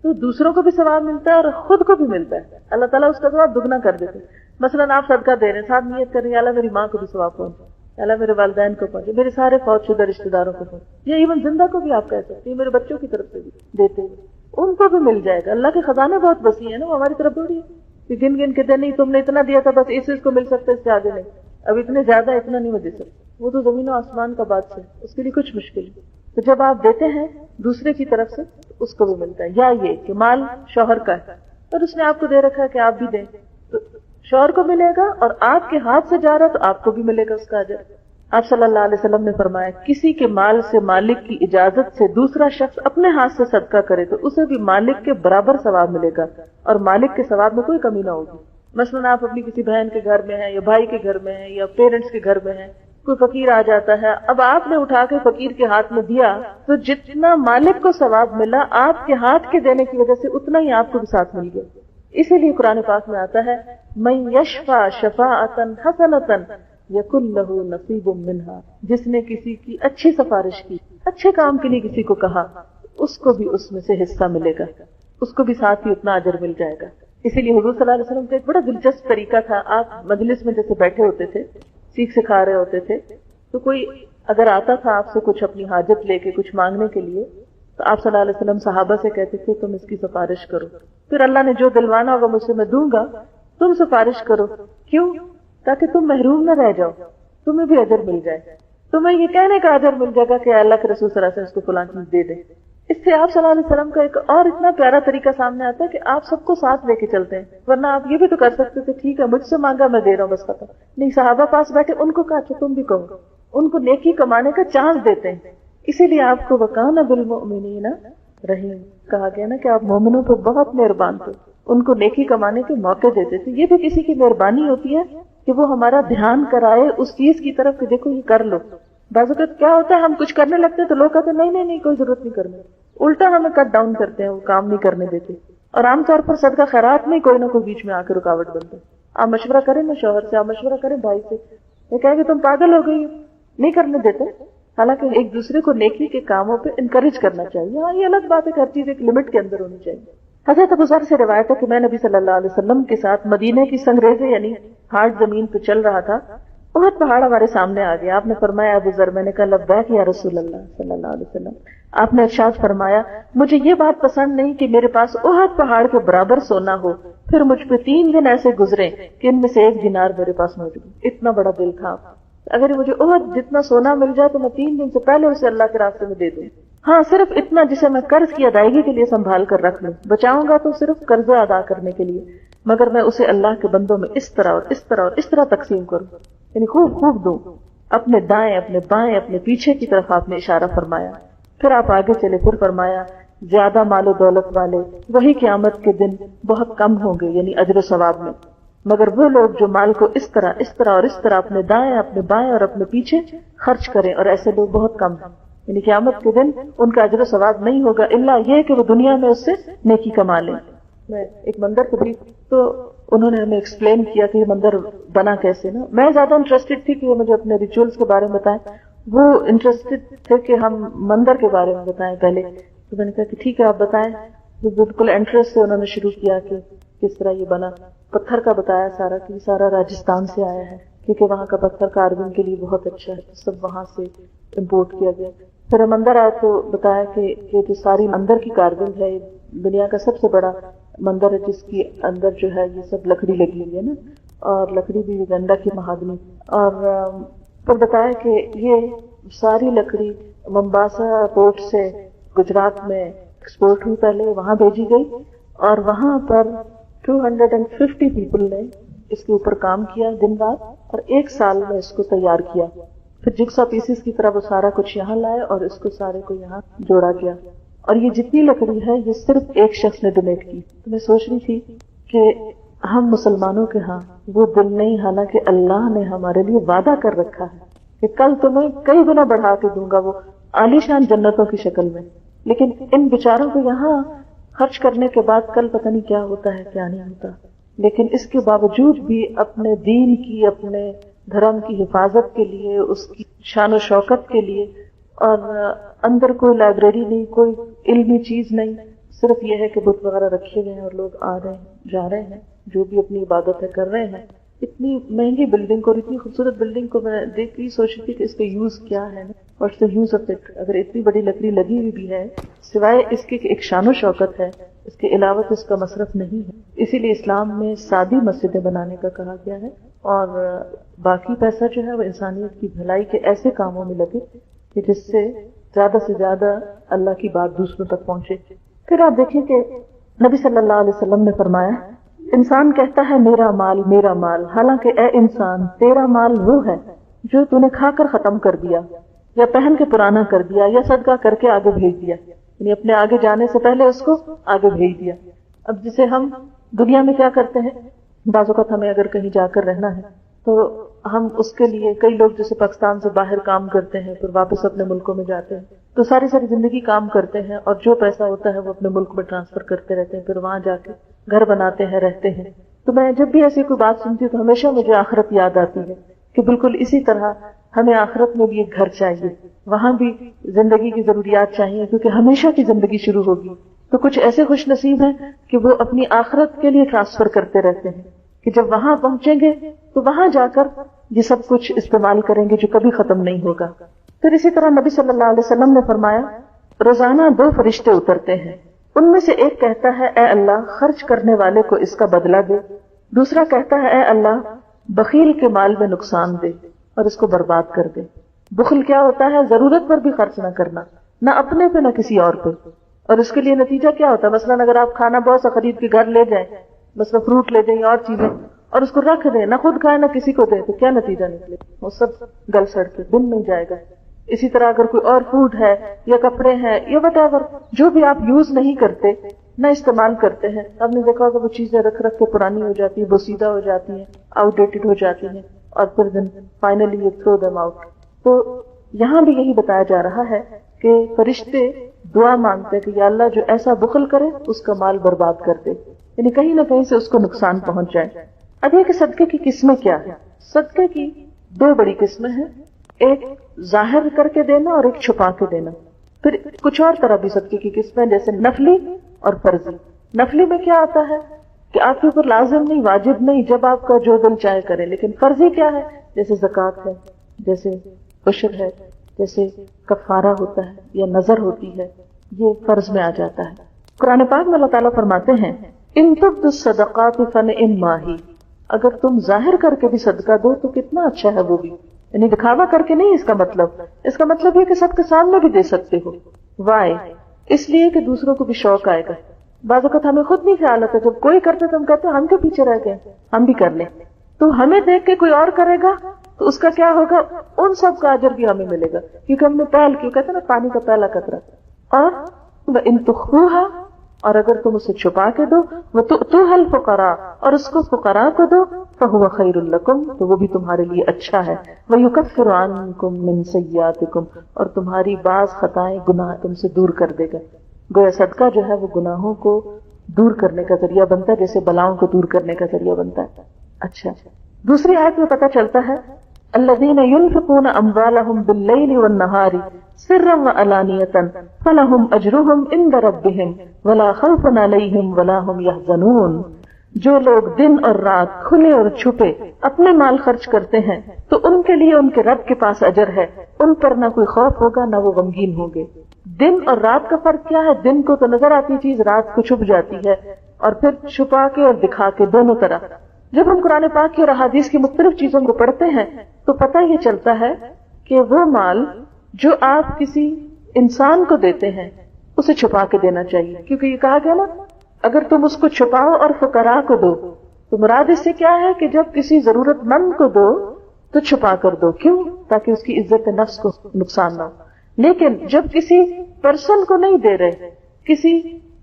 تو دوسروں کو بھی ثواب ملتا ہے اور خود کو بھی ملتا ہے, اللہ تعالیٰ اس کا ثواب دگنا کر دیتے ہیں. مثلاً آپ صدقہ دے رہے ہیں, ساتھ نیت کر رہے ہیں, اللہ میری ماں کو بھی ثواب پہنچے, اللہ میرے والدین کو پہنچے, میرے سارے فوت شدہ رشتے داروں کو پہنچے, یا ایون زندہ کو بھی آپ کہہ سکتے ہیں, میرے بچوں کی طرف سے بھی دیتے ہیں, ان کو بھی مل جائے گا. اللہ کے خزانے بہت وسیع ہیں نا, وہ ہماری طرف تھوڑی ہے کہ گن گن کے دے, نہیں تم نے اتنا دیا تھا بس اس کو مل سکتا ہے, اس سے آگے نہیں, اب اتنے زیادہ اتنا نہیں میں دے سکتا. وہ تو زمین و آسمان کا بادشاہ ہے, اس کے لیے کچھ مشکل ہے. تو جب آپ دیتے ہیں دوسرے کی طرف سے تو اس کو بھی ملتا ہے. یا یہ کہ مال شوہر کا ہے اور اس نے آپ کو دے رکھا ہے کہ آپ بھی دیں, تو شوہر کو ملے گا, اور آپ کے ہاتھ سے جا رہا تو آپ کو بھی ملے گا اس کا اجر. آپ صلی اللہ علیہ وسلم نے فرمایا کسی کے مال سے مالک کی اجازت سے دوسرا شخص اپنے ہاتھ سے صدقہ کرے تو اسے بھی مالک کے برابر ثواب ملے گا اور مالک کے ثواب میں کوئی کمی نہ ہوگی. مثلاً آپ اپنی کسی بہن کے گھر میں ہیں یا بھائی کے گھر میں ہیں یا پیرنٹس کے گھر میں ہیں, کوئی فقیر آ جاتا ہے, اب آپ نے اٹھا کے فقیر کے ہاتھ میں دیا تو جتنا مالک کو ثواب ملا آپ کے ہاتھ کے دینے کی وجہ سے اتنا ہی آپ کو بھی ساتھ مل گیا. اسی لیے قرآن پاک میں آتا ہے من یشفع شفاعۃ حسنۃ یکن لہ نصیب منہا, جس نے کسی کی اچھی سفارش کی, اچھے کام کے لیے کسی کو کہا, اس کو بھی اس میں سے حصہ ملے گا, اس کو بھی ساتھ ہی اتنا اجر مل جائے گا. اسی لیے حضور صلی اللہ علیہ وسلم کا ایک بڑا دلچسپ طریقہ تھا. آپ مجلس میں جیسے بیٹھے ہوتے تھے, سیکھ سکھا رہے ہوتے تھے, تو کوئی اگر آتا تھا آپ سے کچھ اپنی حاجت لے کے کچھ مانگنے کے لیے, تو آپ صلی اللہ علیہ وسلم صحابہ سے کہتے تھے تم اس کی سفارش کرو, پھر اللہ نے جو دلوانا ہوگا مجھ سے میں دوں گا, تم سفارش کرو. کیوں؟ تاکہ تم محروم نہ رہ جاؤ, تمہیں بھی اجر مل جائے, تمہیں یہ کہنے کا اجر مل جائے گا کہ اللہ کے رسول صلی اللہ علیہ وسلم اس کو فلاں چیز دے دے. اس سے آپ صلی اللہ علیہ وسلم کا ایک اور اتنا پیارا طریقہ سامنے آتا ہے کہ آپ سب کو ساتھ لے کے چلتے ہیں. ورنہ آپ یہ بھی تو کر سکتے تھے ٹھیک ہے مجھ سے مانگا میں دے رہا ہوں بس ختم. نہیں, صحابہ پاس بیٹھے ان کو کہا اچھا تم بھی کہو, ان کو نیکی کمانے کا چانس دیتے ہیں. اسی لیے آپ کو وَكَانَ بِالْمُؤْمِنِينَ رحیم کہا گیا نا کہ آپ مومنوں پہ بہت مہربان تھے, ان کو نیکی کمانے کے موقع دیتے تھے. یہ بھی کسی کی مہربانی ہوتی ہے کہ وہ ہمارا دھیان کرائے اس چیز کی طرف کہ دیکھو یہ کر لو. بعض اوقات کیا ہوتا ہے ہم کچھ کرنے لگتے ہیں تو لوگ کہتے ہیں نہیں کوئی ضرورت نہیں کرنے, الٹا ہمیں کٹ ڈاؤن کرتے ہیں, وہ کام نہیں کرنے دیتے. اور عام طور پر صدقہ خیرات میں کوئی نہ کوئی بیچ میں آ کے رکاوٹ بنتے ہیں. آپ مشورہ کریں نا شوہر سے, آپ مشورہ کریں بھائی سے, وہ کہیں کہ تم پاگل ہو گئی, نہیں کرنے دیتے. حالانکہ ایک دوسرے کو نیکی کے کاموں پہ انکریج کرنا چاہیے. ہاں یہ الگ بات ہے کہ ہر چیز ایک لمٹ کے اندر ہونی چاہیے. حضرت ابو ذر سے روایت ہے کہ میں نبی صلی اللہ علیہ وسلم کے ساتھ مدینے کی سنگریزے یعنی ہارڈ زمین پہ چل رہا تھا, بہت پہاڑ ہمارے سامنے آ گیا. آپ نے فرمایا ابو ذر, میں نے کہا لبیک یا رسول اللہ صلی اللہ علیہ وسلم. آپ نے ارشاد فرمایا مجھے یہ بات پسند نہیں کہ میرے پاس احد پہاڑ کے برابر سونا ہو, پھر مجھ پہ 3 دن ایسے گزرے کہ ان میں سے 1 دینار میرے پاس موجود. اتنا بڑا دل تھا. اگر مجھے احد جتنا سونا مل جائے تو میں 3 دن سے پہلے اسے اللہ کے راستے میں دے دوں. ہاں صرف اتنا جسے میں قرض کی ادائیگی کے لیے سنبھال کر رکھ لوں, بچاؤں گا تو صرف قرضہ ادا کرنے کے لیے, مگر میں اسے اللہ کے بندوں میں اس طرح اور اس طرح اور اس طرح تقسیم کروں, یعنی خوب خوب دوں. اپنے دائیں اپنے بائیں اپنے پیچھے کی طرف آپ نے اشارہ فرمایا. پھر آپ آگے چلے, پھر فرمایا زیادہ مال و دولت والے وہی قیامت کے دن بہت کم ہوں گے یعنی اجر و ثواب میں, مگر وہ لوگ جو مال کو اس طرح اور اس طرح اپنے دائیں اپنے بائیں اور اپنے پیچھے خرچ کریں, اور ایسے لوگ بہت کم ہیں. یعنی قیامت کے دن ان کا اجر و ثواب نہیں ہوگا الا یہ کہ وہ دنیا میں اس سے نیکی کما لیں. میں ایک مندر کو بھی تو انہوں نے ہمیں ایکسپلین کیا کہ یہ مندر بنا کیسے نا. میں زیادہ انٹرسٹڈ تھی کہ وہ مجھے اپنے ریچولز کے بارے میں بتائیں, وہ انٹرسٹڈ تھے کہ ہم مندر کے بارے میں بتائیں پہلے. تو میں نے کہا کہ ٹھیک ہے آپ بتائیں. وہ بالکل انٹرسٹ سے انہوں نے شروع کیا کہ کس طرح یہ بنا. پتھر کا بتایا سارا کہ سارا راجستھان سے آیا ہے کیونکہ وہاں کا پتھر کارونگ کے لیے بہت اچھا ہے, سب وہاں سے امپورٹ کیا گیا. پھر ہم اندر آئے تو بتایا کہ یہ جو ساری اندر کی کارونگ ہے دنیا کا سب سے بڑا مندر ہے جس کی اندر جو ہے یہ سب لکڑی لگی ہوئی ہے نا, اور لکڑی بھی گنڈا کی مہاگنی. اور پھر بتایا کہ یہ ساری لکڑی ممباسا پورٹ سے گجرات میں ایکسپورٹ ہوئی, پہلے وہاں بھیجی گئی, اور وہاں پر 250 پیپل نے اس کے اوپر کام کیا دن رات, اور 1 سال میں اس کو تیار کیا. پھر جگسا پیسز کی طرح وہ سارا کچھ یہاں لائے اور اس کو سارے کو یہاں جوڑا گیا. اور یہ جتنی لکڑی ہے یہ صرف ایک شخص نے ڈونیٹ کی. تو میں سوچ رہی تھی کہ ہم مسلمانوں کے ہاں وہ دل نہیں, حالانکہ اللہ نے ہمارے لیے وعدہ کر رکھا ہے کہ کل تمہیں کئی گنا بڑھا کے دوں گا, وہ عالیشان جنتوں کی شکل میں. لیکن ان بیچاروں کو یہاں خرچ کرنے کے بعد کل پتہ نہیں کیا ہوتا ہے کیا نہیں ہوتا. لیکن اس کے باوجود بھی اپنے دین کی, اپنے دھرم کی حفاظت کے لیے, اس کی شان و شوکت کے لیے, اور اندر کوئی لائبریری نہیں, کوئی علمی چیز نہیں, صرف یہ ہے کہ بت وغیرہ رکھے ہوئے ہیں اور لوگ آ رہے ہیں جا رہے ہیں جو بھی اپنی عبادت ہے کر رہے ہیں. اتنی مہنگی بلڈنگ کو اور اتنی خوبصورت بلڈنگ کو میں دیکھ کے سوچ رہی تھی کہ اس کا یوز کیا ہے, اور اس کا یوز آف اٹ. اگر اتنی بڑی لکڑی لگی ہوئی بھی ہے, سوائے اس کے ایک شان و شوکت ہے, اس کے علاوہ تو اس کا مصرف نہیں ہے. اسی لیے اسلام میں سادی مسجدیں بنانے کا کہا گیا ہے, اور باقی پیسہ جو ہے وہ انسانیت کی بھلائی کے ایسے کاموں میں لگے کہ جس سے زیادہ سے زیادہ اللہ کی بات دوسروں تک پہنچے. پھر آپ دیکھیں کہ نبی صلی اللہ علیہ وسلم نے فرمایا انسان کہتا ہے میرا مال, حالانکہ اے انسان تیرا مال وہ ہے جو تو نے کھا کر ختم کر دیا یا پہن کے پرانا کر دیا یا صدقہ کر کے آگے بھیج دیا، یعنی اپنے آگے جانے سے پہلے اس کو آگے بھیج دیا۔ اب جسے ہم دنیا میں کیا کرتے ہیں، بعض اوقات ہمیں اگر کہیں جا کر رہنا ہے تو ہم اس کے لیے، کئی لوگ جیسے پاکستان سے باہر کام کرتے ہیں پھر واپس اپنے ملکوں میں جاتے ہیں، تو ساری زندگی کام کرتے ہیں اور جو پیسہ ہوتا ہے وہ اپنے ملک میں ٹرانسفر کرتے رہتے ہیں، پھر وہاں جا کے گھر بناتے ہیں، رہتے ہیں۔ تو میں جب بھی ایسی کوئی بات سنتی ہوں تو ہمیشہ مجھے آخرت یاد آتی ہے کہ بالکل اسی طرح ہمیں آخرت میں بھی ایک گھر چاہیے، وہاں بھی زندگی کی ضروریات چاہیے، کیونکہ ہمیشہ کی زندگی شروع ہوگی۔ تو کچھ ایسے خوش نصیب ہیں کہ وہ اپنی آخرت کے لیے ٹرانسفر کرتے رہتے ہیں کہ جب وہاں پہنچیں گے تو وہاں جا کر یہ سب کچھ استعمال کریں گے جو کبھی ختم نہیں ہوگا۔ پھر اسی طرح نبی صلی اللہ علیہ وسلم نے فرمایا روزانہ 2 فرشتے اترتے ہیں، ان میں سے ایک کہتا ہے اے اللہ خرچ کرنے والے کو اس کا بدلہ دے، دوسرا کہتا ہے اے اللہ بخیل کے مال میں نقصان دے اور اس کو برباد کر دے۔ بخل کیا ہوتا ہے؟ ضرورت پر بھی خرچ نہ کرنا، نہ اپنے پہ نہ کسی اور پہ، اور اس کے لیے نتیجہ کیا ہوتا ہے؟ مثلاً اگر آپ کھانا بہت سا خرید کے گھر لے جائیں، مثلا فروٹ لے جائیں اور چیزیں، اور اس کو رکھ دیں، نہ خود کھائے نہ کسی کو دے، تو کیا نتیجہ نکلے؟ وہ سب گل سڑ کے دن نہیں جائے گا۔ اسی طرح اگر کوئی اور فوڈ ہے یا کپڑے ہیں یا وٹ ایور جو بھی آپ یوز نہیں کرتے، نہ استعمال کرتے ہیں، آپ نے دیکھا ہوگا وہ چیزیں رکھ رکھ کے پرانی ہو جاتی ہیں، بوسیدہ ہو جاتی ہیں، آؤٹ ڈیٹڈ ہو جاتی ہیں، اور پھر دن finally you throw them out. تو یہاں بھی یہی بتایا جا رہا ہے کہ فرشتے دعا مانگتے کہ یا اللہ جو ایسا بخل کرے اس کا مال برباد کر دے، یعنی کہیں نہ کہیں سے اس کو نقصان پہنچ جائے۔ اب یہ کہ صدقے کی قسمیں کیا ہے؟ صدقے کی 2 بڑی قسمیں ہیں، ایک ظاہر کر کے دینا اور ایک چھپا کے دینا۔ پھر کچھ اور طرح بھی صدقے کی قسمیں جیسے نفلی اور فرضی۔ نفلی میں کیا آتا ہے کہ آپ کے اوپر لازم نہیں، واجب نہیں، جب آپ کا جو دل چاہے کرے۔ لیکن فرضی کیا ہے؟ جیسے زکوٰۃ ہے، جیسے عشر ہے، جیسے کفارہ ہوتا ہے یا نظر ہوتی ہے، یہ فرض میں آ جاتا ہے۔ قرآن پاک میں اللہ تعالیٰ فرماتے ہیں ان تبدوا الصدقات فنعما ہی، اگر تم ظاہر کر کے بھی صدقہ دو تو کتنا اچھا ہے وہ بھی، یعنی دکھاوا کر کے نہیں۔ اس کا مطلب یہ کہ سب کے سامنے بھی دے سکتے ہو۔ وائے؟ اس لیے کہ دوسروں کو بھی شوق آئے گا۔ بعض اوقات ہمیں خود نہیں خیال آتا، جب کوئی کرتے تو ہم کہتے ہیں ہم کے پیچھے رہ گئے، ہم بھی کر لیں۔ تو ہمیں دیکھ کے کوئی اور کرے گا تو اس کا کیا ہوگا؟ ان سب کا اجر بھی ہمیں ملے گا، کیونکہ ہم نے پہل کی، کہتے ہیں نا پانی کا پہلا قطرہ۔ اور ان تخفوها، اور اگر تم اسے چھپا کے دو، وتؤتوها الفقراء، اور اس کو فقراء کو دو، فهو خیر لکم، تو وہ بھی تمہارے لیے اچھا ہے، ویکفر عنکم من سیئاتکم، اور تمہاری بعض خطائیں گناہ تم سے دور کر دے گا۔ گویا صدقہ جو ہے وہ گناہوں کو دور کرنے کا ذریعہ بنتا ہے، جیسے بلاؤں کو دور کرنے کا ذریعہ بنتا ہے۔ اچھا، دوسری آیت میں پتہ چلتا ہے الذین ينفقون اموالهم باللیل والنہار سرا وعلانیۃ فلہم اجرہم عند ربہم ولا خوف علیہم ولا ہم یحزنون، جو لوگ دن اور رات کھلے اور چھپے اپنے مال خرچ کرتے ہیں تو ان کے لیے ان کے رب کے پاس اجر ہے، ان پر نہ کوئی خوف ہوگا نہ وہ غمگین ہوں گے۔ دن اور رات کا فرق کیا ہے؟ دن کو تو نظر آتی چیز رات کو چھپ جاتی ہے، اور پھر چھپا کے اور دکھا کے دونوں طرح۔ جب ہم قرآن پاک کی اور احادیث کی مختلف چیزوں کو پڑھتے ہیں تو پتہ یہ چلتا ہے کہ وہ مال جو آپ کسی انسان کو دیتے ہیں اسے چھپا کے دینا چاہیے، کیونکہ یہ کہا گیا نا اگر تم اس کو چھپاؤ اور فقراء کو دو، تو مراد اس سے کیا ہے کہ جب کسی ضرورت مند کو دو تو چھپا کر دو، کیوں؟ تاکہ اس کی عزت نفس کو نقصان نہ ہو۔ لیکن جب کسی پرسن کو نہیں دے رہے، کسی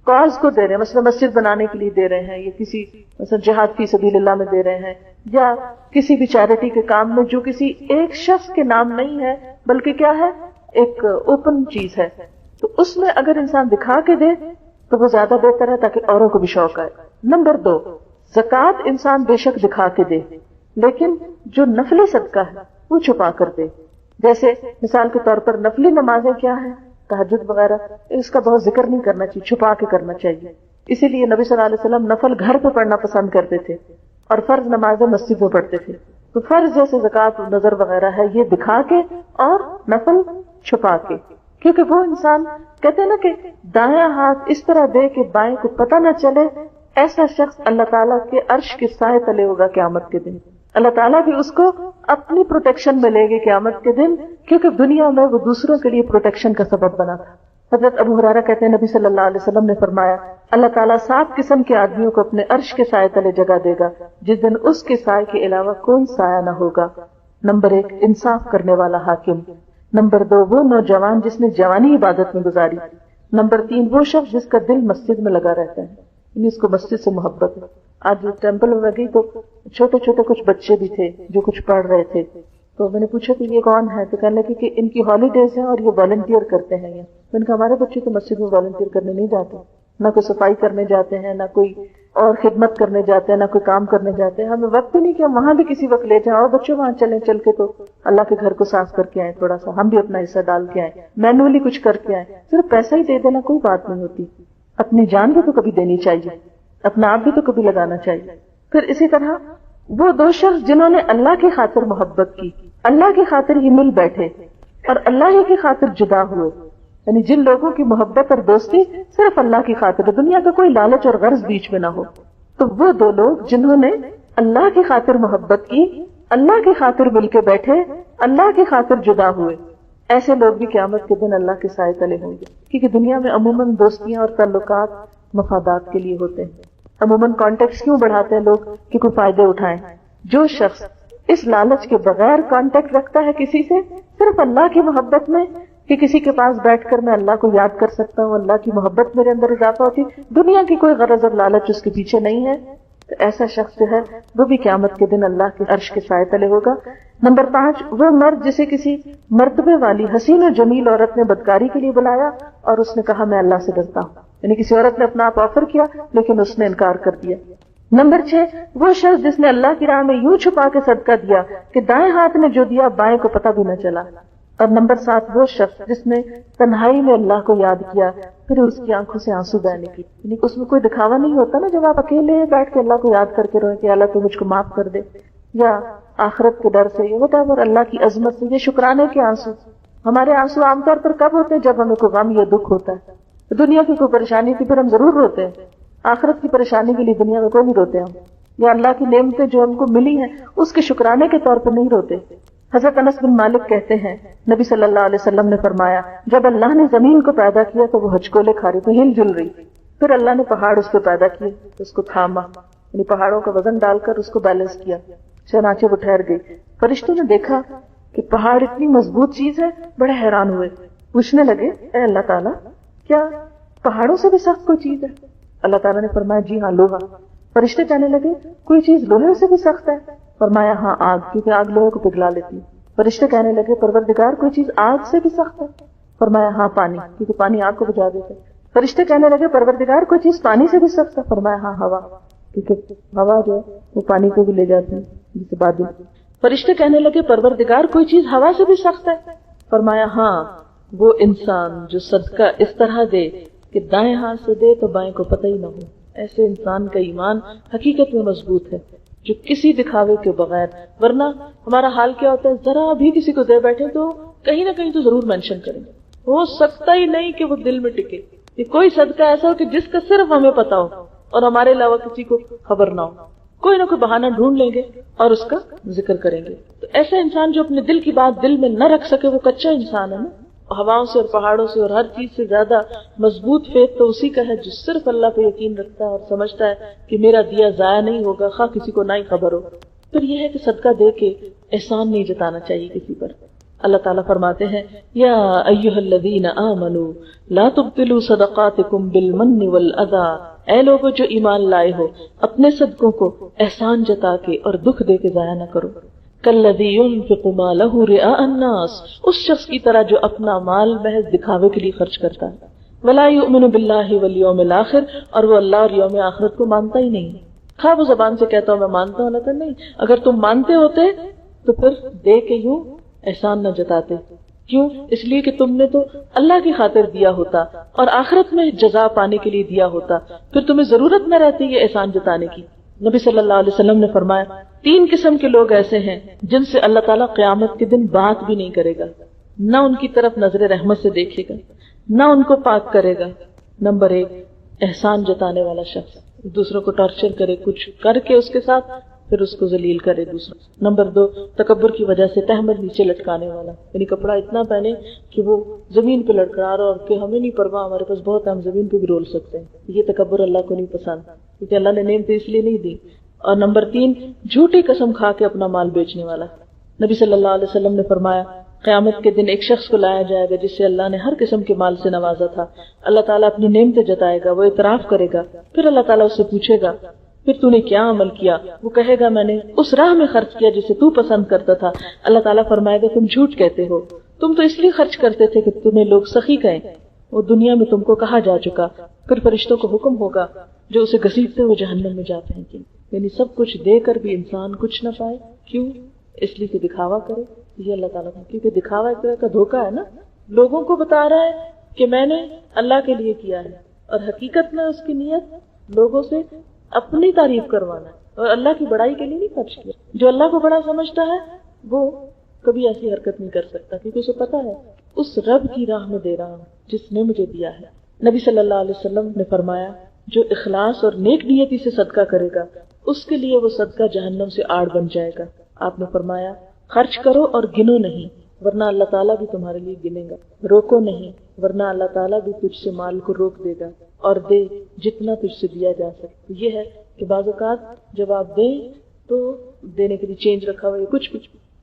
کاز کو دے رہے ہیں، مثلا مسجد بنانے کے لیے دے رہے ہیں، یا کسی مثلا جہاد فی سبیل اللہ میں دے رہے ہیں، یا کسی بھی چیریٹی کے کام میں جو کسی ایک شخص کے نام نہیں ہے بلکہ کیا ہے، ایک اوپن چیز ہے، تو اس میں اگر انسان دکھا کے دے تو وہ زیادہ بہتر ہے تاکہ اوروں کو بھی شوق آئے۔ نمبر 2، زکوٰۃ انسان بے شک دکھا کے دے، لیکن جو نفلی صدقہ ہے وہ چھپا کر دے۔ جیسے مثال کے طور پر نفلی نمازیں کیا ہے، تہجد وغیرہ، اس کا بہت ذکر نہیں کرنا چاہیے، چھپا کے کرنا چاہیے۔ اسی لیے نبی صلی اللہ علیہ وسلم نفل گھر پہ پڑھنا پسند کرتے تھے اور فرض نمازیں مسجد میں پڑھتے تھے۔ تو فرض جیسے زکوٰۃ نظر وغیرہ ہے یہ دکھا کے، اور نفل چھپا کے، کیونکہ وہ انسان کہتے ہیں نا کہ دایاں ہاتھ اس طرح دے کہ بائیں کو پتہ نہ چلے، ایسا شخص اللہ تعالیٰ کے عرش کے سائے تلے ہوگا قیامت کے دن۔ اللہ تعالیٰ بھی اس کو اپنی پروٹیکشن میں لے گے قیامت کے دن، کیونکہ دنیا میں وہ دوسروں کے لیے پروٹیکشن کا سبب بنا تھا۔ حضرت ابو ہریرہ کہتے ہیں نبی صلی اللہ علیہ وسلم نے فرمایا اللہ تعالیٰ 7 قسم کے آدمیوں کو اپنے عرش کے سائے تلے جگہ دے گا جس دن اس کے سائے کے علاوہ کوئی سایہ نہ ہوگا۔ نمبر 1 انصاف کرنے والا حاکم، نمبر 2 وہ نوجوان جس نے جوانی عبادت میں گزاری، نمبر 3 وہ شخص جس کا دل مسجد میں لگا رہتا ہے، یعنی اس کو مسجد سے محبت ہے۔ آج ٹیمپل میں گئی تو چھوٹے چھوٹے کچھ بچے بھی تھے جو کچھ پڑھ رہے تھے، تو میں نے پوچھا کہ یہ کون ہے، تو کہنے لگے کہ ان کی ہالیڈیز ہیں اور یہ والنٹیئر کرتے ہیں۔ میں نے کہا ہمارے بچے تو مسجد میں والنٹیئر کرنے نہیں جاتے، نہ کوئی صفائی کرنے جاتے ہیں، نہ کوئی اور خدمت کرنے جاتے ہیں، نہ کوئی کام کرنے جاتے ہیں، ہمیں وقت ہی نہیں کہ ہم وہاں بھی کسی وقت لے جائیں، اور بچوں وہاں چلیں، چل کے تو اللہ کے گھر کو صاف کر کے آئیں، تھوڑا سا ہم بھی اپنا حصہ ڈال کے آئیں، مینولی کچھ کر کے آئیں۔ صرف پیسہ ہی دے دینا کوئی بات نہیں ہوتی، اپنی جان بھی تو کبھی دینی چاہیے، اپنا آپ بھی تو کبھی لگانا چاہیے۔ پھر اسی طرح وہ 2 شخص جنہوں نے اللہ کی خاطر محبت کی، اللہ کی خاطر ہی مل بیٹھے اور اللہ ہی کی خاطر جدا ہوئے، یعنی جن لوگوں کی محبت اور دوستی صرف اللہ کی خاطر، دنیا کا کوئی لالچ اور غرض بیچ میں نہ ہو، تو وہ 2 لوگ جنہوں نے اللہ کی خاطر محبت کی، اللہ کی خاطر مل کے بیٹھے، اللہ کی خاطر جدا ہوئے، ایسے لوگ بھی قیامت کے دن اللہ کے سائے تلے ہوں گے۔ کیونکہ دنیا میں عموماً دوستیاں اور تعلقات مفادات کے لیے ہوتے ہیں، عموماً کانٹیکٹ کیوں بڑھاتے ہیں لوگ کہ کوئی فائدے اٹھائیں۔ جو شخص اس لالچ کے بغیر کانٹیکٹ رکھتا ہے کسی سے، صرف اللہ کی محبت میں کہ کسی کے پاس بیٹھ کر میں اللہ کو یاد کر سکتا ہوں، اللہ کی محبت میرے اندر اضافہ ہوتی، دنیا کی کوئی غرض اور لالچ اس کے پیچھے نہیں ہے، تو ایسا شخص جو ہے وہ بھی قیامت کے دن اللہ کے عرش کے سائے تلے ہوگا۔ نمبر 5 وہ مرد جسے کسی مرتبے والی حسین و جمیل عورت نے بدکاری کے لیے بلایا اور اس نے کہا میں اللہ سے ڈرتا ہوں، یعنی کسی عورت نے اپنا آپ آفر کیا لیکن اس نے انکار کر دیا۔ نمبر 6 وہ شخص جس نے اللہ کی راہ میں یوں چھپا کے صدقہ دیا کہ دائیں ہاتھ نے جو دیا بائیں کو پتہ بھی نہ چلا۔ اور نمبر 7 وہ شخص جس نے تنہائی میں اللہ کو یاد کیا، پھر اس کی آنکھوں سے آنسو بہنے کی، یعنی اس میں کوئی دکھاوا نہیں ہوتا نا، جب آپ اکیلے بیٹھ کے اللہ کو یاد کر کے روئیں کہ اللہ تو مجھ کو معاف کر دے، یا آخرت کے ڈر سے، یہ ہوتا ہے اور اللہ کی عظمت سے، یہ شکرانے کے آنسو۔ ہمارے آنسو عام طور پر کب ہوتے ہیں؟ جب ہمیں کوئی غم یا دکھ ہوتا ہے، دنیا کی کوئی پریشانی تھی پھر ہم ضرور روتے ہیں، آخرت کی پریشانی کے لیے دنیا میں کوئی نہیں روتے ہم، یا اللہ کی نعمتیں جو ہم کو ملی ہیں اس کے شکرانے کے طور پر نہیں روتے۔ حضرت انس بن مالک کہتے ہیں نبی صلی اللہ علیہ وسلم نے فرمایا جب اللہ نے زمین کو پیدا کیا تو وہ ہچکولے کھا رہی تھی، ہل جل رہی، پھر اللہ نے پہاڑ اس پہ پیدا کیے، اس کو تھاما، یعنی پہاڑوں کا وزن ڈال کر اس کو بیلنس کیا، چنانچہ وہ ٹھہر گئی۔ فرشتوں نے دیکھا کہ پہاڑ اتنی مضبوط چیز ہے، بڑے حیران ہوئے، پوچھنے لگے اے اللہ تعالیٰ کیا پہاڑوں سے بھی سخت کوئی چیز ہے؟ اللہ تعالیٰ نے فرمایا جی ہاں لوہا۔ فرشتے کہنے لگے کوئی چیز لوہے سے بھی سخت ہے؟ فرمایا ہاں آگ، کیونکہ آگ لوہے کو پگھلا لیتی ہے۔ فرشتے کہنے لگے پروردگار کوئی چیز آگ سے بھی سخت ہے؟ فرمایا ہاں پانی، کیونکہ پانی آگ کو بجھا دیتا ہے۔ فرشتے کہنے لگے پروردگار کوئی چیز پانی سے بھی سخت ہے؟ فرمایا ہاں ہوا، کیونکہ ہوا جو ہے وہ پانی کو بھی لے جاتی ہے جیسے بادل۔ فرشتے کہنے لگے پروردگار کوئی چیز ہوا سے بھی سخت ہے؟ فرمایا ہاں وہ انسان جو صدقہ اس طرح دے کہ دائیں ہاتھ سے دے تو بائیں کو پتہ ہی نہ ہو، ایسے انسان کا ایمان حقیقت میں مضبوط ہے جو کسی دکھاوے کے بغیر، ورنہ ہمارا حال کیا ہوتا ہے ذرا بھی کسی کو دے بیٹھے تو کہیں نہ کہیں تو ضرور مینشن کریں گے، ہو سکتا ہی نہیں کہ وہ دل میں ٹکے کہ کوئی صدقہ ایسا ہو کہ جس کا صرف ہمیں پتا ہو اور ہمارے علاوہ کسی کو خبر نہ ہو، کوئی نہ کوئی بہانہ ڈھونڈ لیں گے اور اس کا ذکر کریں گے۔ تو ایسا انسان جو اپنے دل کی بات دل میں نہ رکھ سکے وہ کچا انسان ہے نا۔ ہواؤں سے اور پہاڑوں سے اور ہر چیز سے زیادہ مضبوط فیت تو اسی کا ہے جو صرف اللہ پہ یقین رکھتا ہے اور سمجھتا ہے کہ میرا دیا ضائع نہیں ہوگا خواہ کسی کو نہ ہی خبر ہو۔ پھر یہ ہے کہ صدقہ دے کے احسان نہیں جتانا چاہیے کسی پر۔ اللہ تعالیٰ فرماتے ہیں یا ایھا الذین آمنوا لا تبطلوا صدقاتکم بالمن والاذی، اے لوگو جو ایمان لائے ہو اپنے صدقوں کو احسان جتا کے اور دکھ دے کے ضائع نہ کرو۔ کالذی ينفق مالہ رئاء الناس، اس شخص کی طرح جو اپنا مال محض دکھاوے کے لیے خرچ کرتا ہے۔ ولا یؤمن باللہ والیوم الآخر، اور وہ اللہ اور یوم آخرت کو مانتا ہی نہیں۔ خواہ وہ زبان سے کہتا ہوں میں مانتا ہوں، اللہ تعالیٰ نہیں، اگر تم مانتے ہوتے تو پھر دے کے یوں احسان نہ جتاتے۔ کیوں؟ اس لیے کہ تم نے تو اللہ کی خاطر دیا ہوتا اور آخرت میں جزا پانے کے لیے دیا ہوتا، پھر تمہیں ضرورت نہ رہتی یہ احسان جتانے کی۔ نبی صلی اللہ علیہ وسلم نے فرمایا 3 قسم کے لوگ ایسے ہیں جن سے اللہ تعالیٰ قیامت کے دن بات بھی نہیں کرے گا، نہ ان کی طرف نظر رحمت سے دیکھے گا، نہ ان کو پاک کرے گا۔ نمبر 1 احسان جتانے والا شخص، دوسروں کو ٹارچر کرے، کچھ کر کے اس کے ساتھ پھر اس کو ذلیل کرے دوسروں۔ نمبر 2 تکبر کی وجہ سے تہمت نیچے لٹکانے والا، یعنی کپڑا اتنا پہنے کہ وہ زمین پہ لٹکا رہا اور کہ ہمیں نہیں پرواہ، ہمارے پاس بہت ہے، ہم زمین پہ بھی رول سکتے ہیں۔ یہ تکبر اللہ کو نہیں پسند، کیونکہ اللہ نے نعمتیں اس لیے نہیں دی۔ اور نمبر 3 جھوٹی قسم کھا کے اپنا مال بیچنے والا، نبی صلی اللہ علیہ وسلم نے فرمایا قیامت کے دن ایک شخص کو لایا جائے گا جس سے اللہ نے ہر قسم کے مال سے نوازا تھا. اللہ تعالیٰ اپنی نعمتیں جتائے گا, وہ اعتراف کرے گا, پھر اللہ تعالیٰ اس سے پوچھے گا پھر تو نے کیا عمل کیا؟ وہ کہے گا میں نے اس راہ میں خرچ کیا جسے تو پسند کرتا تھا. اللہ تعالیٰ فرمائے گا تم جھوٹ کہتے ہو, تم تو اس لیے خرچ کرتے تھے کہ تمہیں لوگ سخی کہیں, وہ دنیا میں تم کو کہا جا چکا. پھر فرشتوں کو حکم ہوگا جو اسے گھسیٹتے ہوئے جہنم میں جا پھینکیں. یعنی سب کچھ دے کر بھی انسان کچھ نہ پائے. کیوں؟ اس لیے کہ دکھاوا کرے. یہ اللہ تعالیٰ کا, کیونکہ دکھاوا ایک طرح کا دھوکا ہے نا. لوگوں کو بتا رہا ہے کہ میں نے اللہ کے لیے کیا ہے, اور حقیقت میں اس کی نیت لوگوں سے اپنی تعریف کروانا ہے, اور اللہ کی بڑائی کے لیے نہیں خرچ کیا. جو اللہ کو بڑا سمجھتا ہے وہ کبھی ایسی حرکت نہیں کر سکتا, کیونکہ اسے پتا ہے اس رب کی راہ میں دے رہا ہوں جس نے مجھے دیا ہے. نبی صلی اللہ علیہ وسلم نے فرمایا جو اخلاص اور نیک نیتی سے صدقہ کرے گا اس کے لیے وہ صدقہ جہنم سے آڑ بن جائے گا. آپ نے فرمایا خرچ کرو اور گنو نہیں ورنہ اللہ تعالیٰ بھی تمہارے لیے گنے گا, روکو نہیں ورنہ اللہ تعالیٰ بھی تجھ سے مال کو روک دے گا, اور دے جتنا تجھ سے دیا جا سکے. یہ ہے کہ بعض اوقات جب آپ دیں تو دینے کے لیے چینج رکھا ہوا ہے کچھ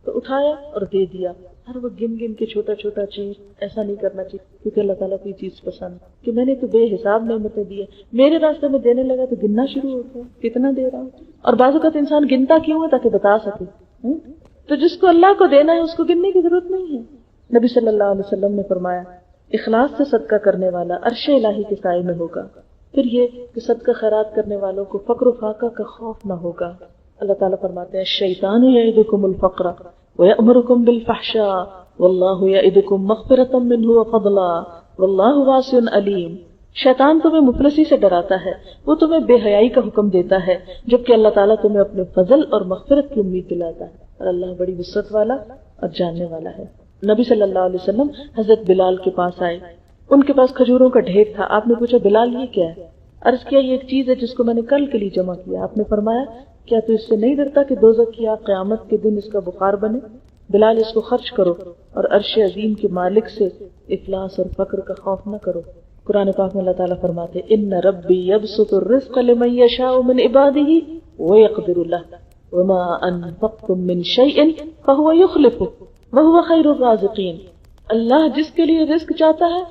تو اٹھایا اور دے دیا. ہر وہ گن گن کے چھوٹا چھوٹا چیز ایسا نہیں کرنا چاہیے, کیونکہ اللہ تعالیٰ کو یہ چیز پسند کہ میں نے تو بے حساب نعمتیں دی ہے, میرے راستے میں دینے لگا تو گننا شروع ہوتا ہے کتنا دے رہا ہوں. اور بعض اوقات انسان گنتا کیوں ہے؟ تاکہ بتا سکے. تو جس کو اللہ کو دینا ہے اس کو گننے کی ضرورت نہیں ہے. نبی صلی اللہ علیہ وسلم نے فرمایا اخلاص سے صدقہ کرنے والا عرش الہی کے سائے میں ہوگا. پھر یہ کہ صدقہ خیرات کرنے والوں کو فقر و فاقہ کا خوف نہ ہوگا. اللہ تعالیٰ فرماتے ہیں الشیطان یعدکم الفقر ویأمرکم بالفحشاء واللہ یعدکم مغفرۃ منہ وفضلا واللہ واسع علیم. شیطان تمہیں مفلسی سے ڈراتا ہے, وہ تمہیں بے حیائی کا حکم دیتا ہے, جبکہ اللہ تعالیٰ تمہیں اپنے فضل اور مغفرت کی امید دلاتا ہے, اور اللہ بڑی وسعت والا اور جاننے والا ہے. نبی صلی اللہ علیہ وسلم حضرت بلال کے پاس آئے, ان کے پاس کھجوروں کا ڈھیر تھا. آپ نے پوچھا بلال یہ کیا ہے؟ عرض کیا یہ ایک چیز ہے جس کو میں نے کل کے لیے جمع کیا. آپ نے فرمایا کیا تو اس سے نہیں ڈرتا کہ دوزخ کی آگ قیامت کے دن اس کا بخار بنے؟ بلال اس کو خرچ کرو اور عرش عظیم کے مالک سے افلاس اور فقر کا خوف نہ کرو. قرآن پاک میں اللہ تعالیٰ فرماتے ان ربی یبسط الرزق لمن یشاء من عبادہ ویقدر له وما انفقتم من شیء فهو یخلفه وهو خیر الرازقین. اللہ جس کے لیے رزق چاہتا ہے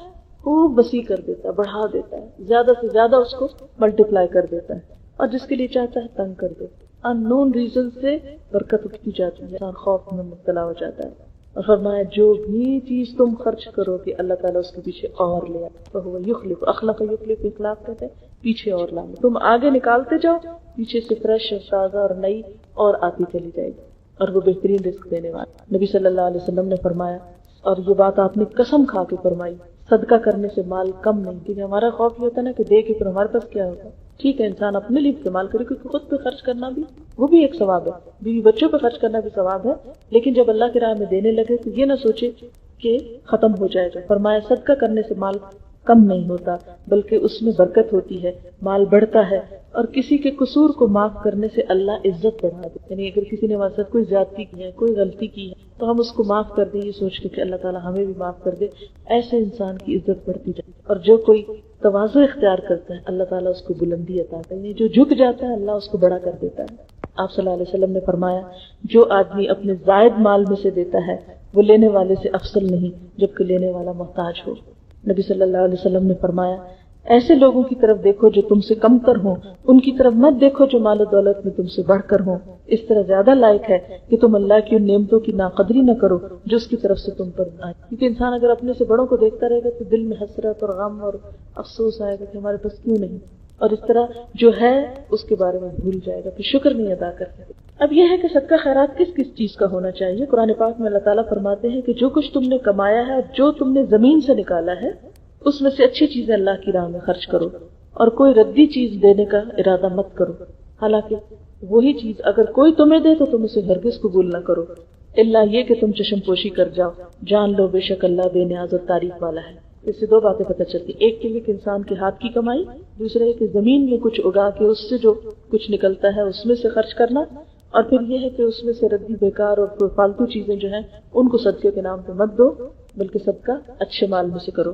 خوب وسیع کر دیتا ہے, بڑھا دیتا ہے, زیادہ سے زیادہ اس کو ملٹیپلائی کر دیتا ہے, اور جس کے لیے چاہتا ہے تنگ کر دیتا ہے. ان نون ریزن سے برکت اٹھتی جاتی ہے, انسان خوف میں مبتلا ہو جاتا ہے. اور فرمایا جو بھی چیز تم خرچ کرو گے اللہ تعالیٰ اس کے پیچھے اور لے آتا ہے. فہو یخلف, اخلف یخلف, اخلاف کہتے ہیں پیچھے اور لانا. تم آگے نکالتے جاؤ, پیچھے سے فریش اور تازہ اور نئی اور آتی چلی جائے گی, اور وہ بہترین رزق دینے والا. نبی صلی اللہ علیہ وسلم نے فرمایا, اور یہ بات آپ نے قسم کھا کے فرمائی, صدقہ کرنے سے مال کم نہیں. کیونکہ ہمارا خوف یہ ہوتا ہے نا کہ دے کے پھر ہمارے پاس کیا ہوتا ہے. ٹھیک ہے انسان اپنے لیے استعمال کرے, کیونکہ خود پہ خرچ کرنا بھی وہ بھی ایک ثواب ہے, بیوی بچوں پہ خرچ کرنا بھی ثواب ہے, لیکن جب اللہ کی راہ میں دینے لگے تو یہ نہ سوچے کہ ختم ہو جائے گا. فرمایا صدقہ کرنے سے مال کم نہیں ہوتا بلکہ اس میں برکت ہوتی ہے, مال بڑھتا ہے, اور کسی کے قصور کو معاف کرنے سے اللہ عزت بڑھا دے. یعنی اگر کسی نے ہمارے ساتھ کوئی زیادتی کی ہے, کوئی غلطی کی ہے, تو ہم اس کو معاف کر دیں یہ سوچ کے کہ اللہ تعالیٰ ہمیں بھی معاف کر دے. ایسے انسان کی عزت بڑھتی جائے. اور جو کوئی تواضع اختیار کرتا ہے اللہ تعالیٰ اس کو بلندی عطا کرتا ہے. جو جھک جاتا ہے اللہ اس کو بڑا کر دیتا ہے. آپ صلی اللہ علیہ وسلم نے فرمایا جو آدمی اپنے زائد مال میں سے دیتا ہے وہ لینے والے سے افضل نہیں جبکہ لینے والا محتاج ہو. نبی صلی اللہ علیہ وسلم نے فرمایا ایسے لوگوں کی طرف دیکھو جو تم سے کم تر ہوں, ان کی طرف مت دیکھو جو مال و دولت میں تم سے بڑھ کر ہوں. اس طرح زیادہ لائق ہے کہ تم اللہ کی ان نعمتوں کی ناقدری نہ کرو جو اس کی طرف سے تم پر آئے. کیونکہ انسان اگر اپنے سے بڑوں کو دیکھتا رہے گا تو دل میں حسرت اور غم اور افسوس آئے گا کہ ہمارے پاس کیوں نہیں, اور اس طرح جو ہے اس کے بارے میں بھول جائے گا, پھر شکر نہیں ادا کر سکے. اب یہ ہے کہ صدقہ خیرات کس کس چیز کا ہونا چاہیے. قرآن پاک میں اللہ تعالیٰ فرماتے ہیں کہ جو کچھ تم نے کمایا ہے, جو تم نے زمین سے نکالا ہے, اس میں سے اچھی چیزیں اللہ کی راہ میں خرچ کرو, اور کوئی ردی چیز دینے کا ارادہ مت کرو. حالانکہ وہی چیز اگر کوئی تمہیں دے تو تم اسے ہرگز قبول نہ کرو, الا یہ کہ تم چشم پوشی کر جاؤ. جان لو بے شک اللہ بے نیاز اور تعریف والا ہے. اس سے دو باتیں پتہ چلتی, ایک کہ یہ کہ انسان کے ہاتھ کی کمائی, دوسرا یہ کہ زمین میں کچھ اگا کے اس سے جو کچھ نکلتا ہے اس میں سے خرچ کرنا, اور پھر یہ ہے کہ اس میں سے ردی بیکار اور فالتو چیزیں جو ہیں ان کو صدقے کے نام پہ مت دو, بلکہ صدقہ اچھے مال میں سے کرو.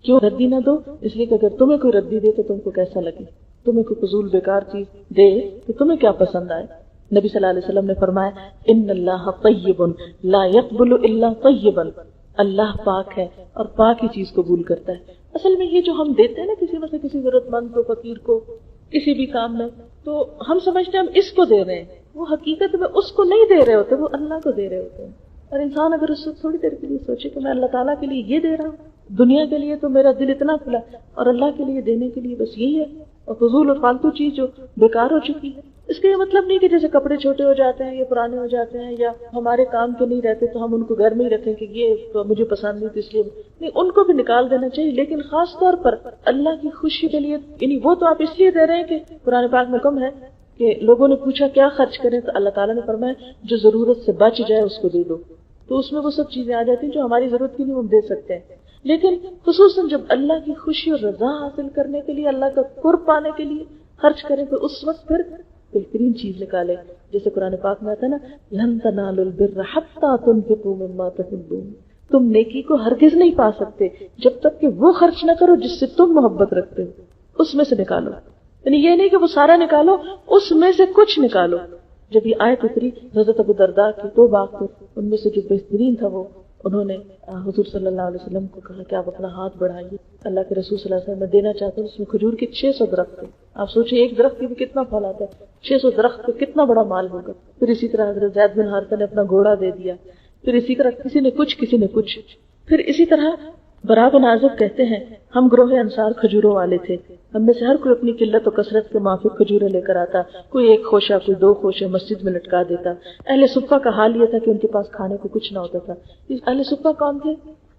کیوں ردی نہ دو؟ اس لیے کہ اگر تمہیں کوئی ردی دے تو تم کو کیسا لگے, تمہیں کوئی فضول بیکار چیز دے تو تمہیں کیا پسند آئے. نبی صلی اللہ علیہ وسلم نے فرمایا ان اللہ طیب لا يقبل الا طیبا، اللہ پاک ہے اور پاک ہی چیز قبول کرتا ہے۔ اصل میں یہ جو ہم دیتے ہیں نا کسی میں سے کسی ضرورت مند کو، فقیر کو، کسی بھی کام میں، تو ہم سمجھتے ہیں ہم اس کو دے رہے ہیں، وہ حقیقت میں اس کو نہیں دے رہے ہوتے، وہ اللہ کو دے رہے ہوتے ہیں۔ اور انسان اگر اس سے تھوڑی دیر کے لیے سوچے کہ میں اللہ تعالیٰ کے لیے یہ دے رہا ہوں، دنیا کے لیے تو میرا دل اتنا کھلا اور اللہ کے لیے دینے کے لیے بس یہی ہے، اور فضول اور فالتو چیز جو بیکار ہو چکی ہے۔ اس کا یہ مطلب نہیں کہ جیسے کپڑے چھوٹے ہو جاتے ہیں یا پرانے ہو جاتے ہیں یا ہمارے کام کے نہیں رہتے تو ہم ان کو گھر میں ہی رکھیں کہ یہ تو مجھے پسند نہیں تو اس لیے نہیں، ان کو بھی نکال دینا چاہیے، لیکن خاص طور پر اللہ کی خوشی کے لیے، یعنی وہ تو آپ اس لیے دے رہے ہیں کہ قرآن پاک میں حکم ہے کہ لوگوں نے پوچھا کیا خرچ کریں، تو اللہ تعالیٰ نے فرمایا جو ضرورت سے بچ جائے اس کو دے دو، تو اس میں وہ سب چیزیں آ جاتی ہیں جو ہماری ضرورت کی نہیں ہم دے سکتے ہیں۔ لیکن خصوصاً جب اللہ کی خوشی اور رضا حاصل کرنے کے لیے، اللہ کا قرب پانے کے لیے خرچ کریں تو اس وقت پھر بہترین چیز نکالے، جیسے قرآن پاک میں آتا ہے نا لن تنالوا البر حتى تنفقوا مما تحبون، تم نیکی کو ہرگز نہیں پا سکتے جب تک کہ وہ خرچ نہ کرو جس سے تم محبت رکھتے ہو، اس میں سے نکالو، یعنی یہ نہیں کہ وہ سارا نکالو، اس میں سے کچھ نکالو۔ جب یہ آیت اتری حضرت ابو درداء کی دو بات تھے، ان میں سے جو بہترین تھا وہ انہوں نے حضور صلی اللہ علیہ وسلم کو کہا کہ آپ اپنا ہاتھ بڑھائیے، اللہ کے رسول صلی اللہ علیہ وسلم میں دینا چاہتا ہوں۔ اس میں کھجور کے 600 درخت تھے، آپ سوچیں ایک درخت کی بھی کتنا پھل آتا ہے، 600 درخت پہ کتنا بڑا مال ہوگا۔ پھر اسی طرح حضرت زید بن حارثہ نے اپنا گھوڑا دے دیا، پھر اسی طرح کسی نے کچھ کسی نے کچھ، پھر اسی طرح برا بن عازب کہتے ہیں ہم گروہ انصار کھجوروں والے تھے، ہم میں سے ہر کوئی اپنی قلت و کثرت کے موافق کھجوریں لے کر آتا، کوئی ایک خوشہ کوئی دو خوشے مسجد میں لٹکا دیتا۔ اہل صفہ کا حال یہ تھا کہ ان کے پاس کھانے کو کچھ نہ ہوتا تھا۔ اہل صفہ کون تھے؟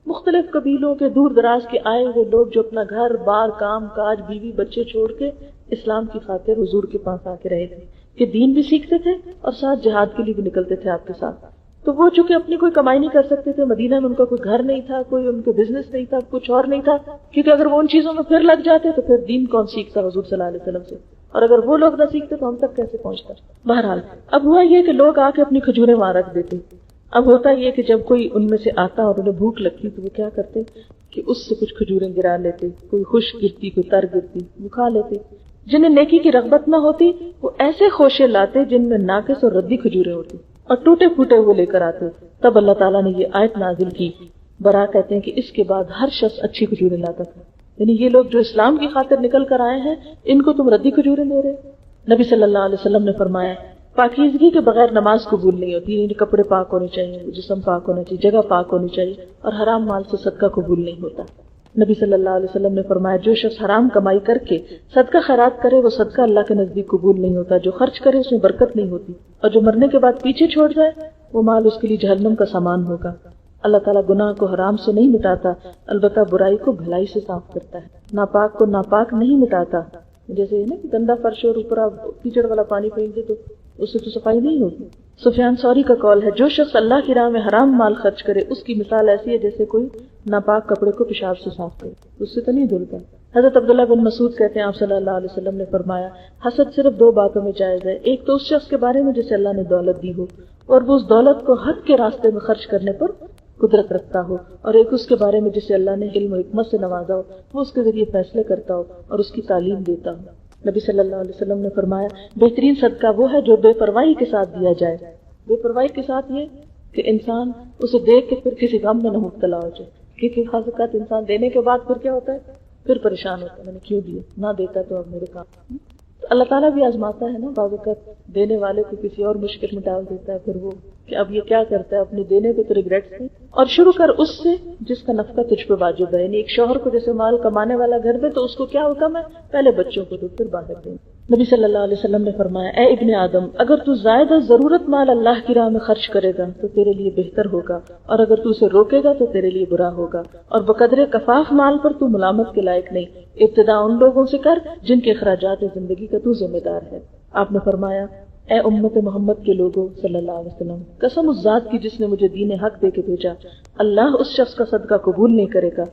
مختلف قبیلوں کے دور دراز کے آئے ہوئے لوگ جو اپنا گھر بار کام کاج بیوی بچے چھوڑ کے اسلام کی خاطر حضور کے پاس آ کے رہے تھے کہ دین بھی سیکھتے تھے اور ساتھ جہاد کے لیے بھی نکلتے تھے آپ کے ساتھ۔ تو وہ چونکہ اپنی کوئی کمائی نہیں کر سکتے تھے، مدینہ میں ان کا کوئی گھر نہیں تھا، کوئی ان کے بزنس نہیں تھا، کچھ اور نہیں تھا، کیونکہ اگر وہ ان چیزوں میں پھر لگ جاتے تو پھر دین کون سیکھتا حضور صلی اللہ علیہ وسلم سے، اور اگر وہ لوگ نہ سیکھتے تو ہم تک کیسے پہنچتا۔ بہرحال اب ہوا یہ کہ لوگ آ کے اپنی کھجوریں وہاں رکھ دیتے۔ اب ہوتا یہ کہ جب کوئی ان میں سے آتا اور انہیں بھوک لگتی تو وہ کیا کرتے کہ اس سے کچھ کھجوریں گرا لیتے، کوئی خشک گرتی کوئی تر گرتی وہ کھا لیتے۔ جنہیں نیکی کی رغبت نہ ہوتی وہ ایسے خوشے لاتے جن میں ناقص اور ردی کھجوریں ہوتی اور ٹوٹے پھوٹے ہوئے لے کر آتے۔ تب اللہ تعالیٰ نے یہ آیت نازل کی۔ برا کہتے ہیں کہ اس کے بعد ہر شخص اچھی کھجوریں لاتا تھا، یعنی یہ لوگ جو اسلام کی خاطر نکل کر آئے ہیں ان کو تم ردی کھجوریں دے رہے۔ نبی صلی اللہ علیہ وسلم نے فرمایا پاکیزگی کے بغیر نماز قبول نہیں ہوتی، یعنی کپڑے پاک ہونے چاہیے، جسم پاک ہونا چاہیے، جگہ پاک ہونی چاہیے، اور حرام مال سے صدقہ قبول نہیں ہوتا۔ نبی صلی اللہ علیہ وسلم نے فرمایا جو شخص حرام کمائی کر کے صدقہ خیرات کرے وہ صدقہ اللہ کے نزدیک قبول نہیں ہوتا، جو خرچ کرے اس میں برکت نہیں ہوتی، اور جو مرنے کے بعد پیچھے چھوڑ جائے وہ مال اس کے لیے جہنم کا سامان ہوگا۔ اللہ تعالیٰ گناہ کو حرام سے نہیں مٹاتا، البتہ برائی کو بھلائی سے صاف کرتا ہے۔ ناپاک کو ناپاک نہیں مٹاتا، جیسے نا کہ گندا فرش اور اوپر آپ کیچڑ والا پانی پھینک دے تو اس سے تو صفائی نہیں ہوگی۔ سفیان ثوری کا قول ہے جو شخص اللہ کی راہ میں حرام مال خرچ کرے اس کی مثال ایسی ہے جیسے کوئی ناپاک کپڑے کو پیشاب سے صاف کرے، اس سے تو نہیں دھلتا۔ حضرت عبداللہ بن مسعود کہتے ہیں آپ صلی اللہ علیہ وسلم نے فرمایا حسد صرف دو باتوں میں جائز ہے، ایک تو اس شخص کے بارے میں جسے اللہ نے دولت دی ہو اور وہ اس دولت کو حق کے راستے میں خرچ کرنے پر قدرت رکھتا ہو، اور ایک اس کے بارے میں جسے اللہ نے علم و حکمت سے نوازا ہو، وہ اس کے ذریعے فیصلے کرتا ہو اور اس کی تعلیم دیتا ہو۔ نبی صلی اللہ علیہ وسلم نے فرمایا بہترین صدقہ وہ ہے جو بے پرواہی کے ساتھ دیا جائے۔ بے پرواہی کے ساتھ یہ کہ انسان اسے دیکھ کے پھر کسی غم میں نہ مبتلا ہو جائے، کیونکہ خاص اوقات انسان دینے کے بعد پھر کیا ہوتا ہے، پھر پریشان ہوتا ہے میں نے کیوں دیا، نہ دیتا تو اب میرے کام۔ تو اللہ تعالیٰ بھی آزماتا ہے نا، بعض اوقات دینے والے کو کسی اور مشکل میں ڈال دیتا ہے، پھر وہ کہ اب یہ کیا کرتا ہے، اپنے دینے پہ تو ریگریٹس نہیں، اور شروع کر اس سے جس کا نفقہ تجھ پہ واجب ہے، یعنی ایک شوہر کو جیسے مال کمانے والا گھر میں تو اس کو کیا حکم ہے، پہلے بچوں کو دو پھر باہر دیں۔ نبی صلی اللہ علیہ وسلم نے فرمایا اے ابن آدم اگر تو زائدہ ضرورت مال اللہ کی راہ میں خرچ کرے گا تو تیرے لیے بہتر ہوگا، اور اگر تو اسے روکے گا تو تیرے لیے برا ہوگا، اور بقدر کفاف مال پر تو ملامت کے لائق نہیں، ابتدا ان لوگوں سے کر جن کے اخراجات زندگی کا تو ذمہ دار ہے۔ آپ نے فرمایا اے امت محمد کے لوگوں صلی اللہ علیہ وسلم قسم اس ذات کی جس نے مجھے دین حق دے کے بھیجا، اللہ اس شخص کا صدقہ قبول نہیں کرے گا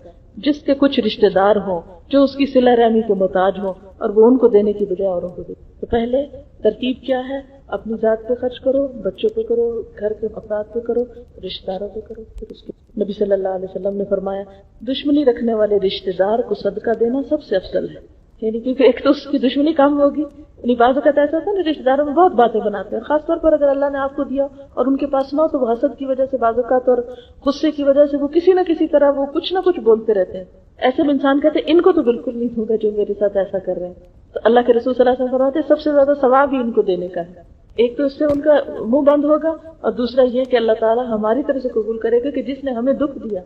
جس کے کچھ رشتہ دار ہوں جو اس کی صلہ رحمی کے محتاج ہوں اور وہ ان کو دینے کی بجائے اوروں کو دے۔ تو پہلے ترتیب کیا ہے، اپنی ذات پہ خرچ کرو، بچوں پہ کرو، گھر کے افراد پہ کرو، رشتہ داروں پہ کرو، پھر اس کے نبی صلی اللہ علیہ وسلم نے فرمایا دشمنی رکھنے والے رشتہ دار کو صدقہ دینا سب سے افضل ہے، یعنی کیونکہ ایک تو اس کی دشمنی کم ہوگی، یعنی بعض اوقات ایسا ہوتا ہے نا رشتے داروں میں بہت باتیں بناتے ہیں، خاص طور پر اگر اللہ نے آپ کو دیا اور ان کے پاس نہ ہو تو وہ حسد کی وجہ سے بعض اوقات اور غصے کی وجہ سے وہ کسی نہ کسی طرح وہ کچھ نہ کچھ بولتے رہتے ہیں. ایسے میں انسان کہتے ہیں ان کو تو بالکل نہیں ہوگا جو میرے ساتھ ایسا کر رہے ہیں. تو اللہ کے رسول صلی اللہ علیہ وسلم فرماتے ہیں سب سے زیادہ ثواب ہی ان کو دینے کا ہے. ایک تو اس سے ان کا منہ بند ہوگا، اور دوسرا یہ کہ اللہ تعالیٰ ہماری طرف سے قبول کرے گا کہ جس نے ہمیں دکھ دیا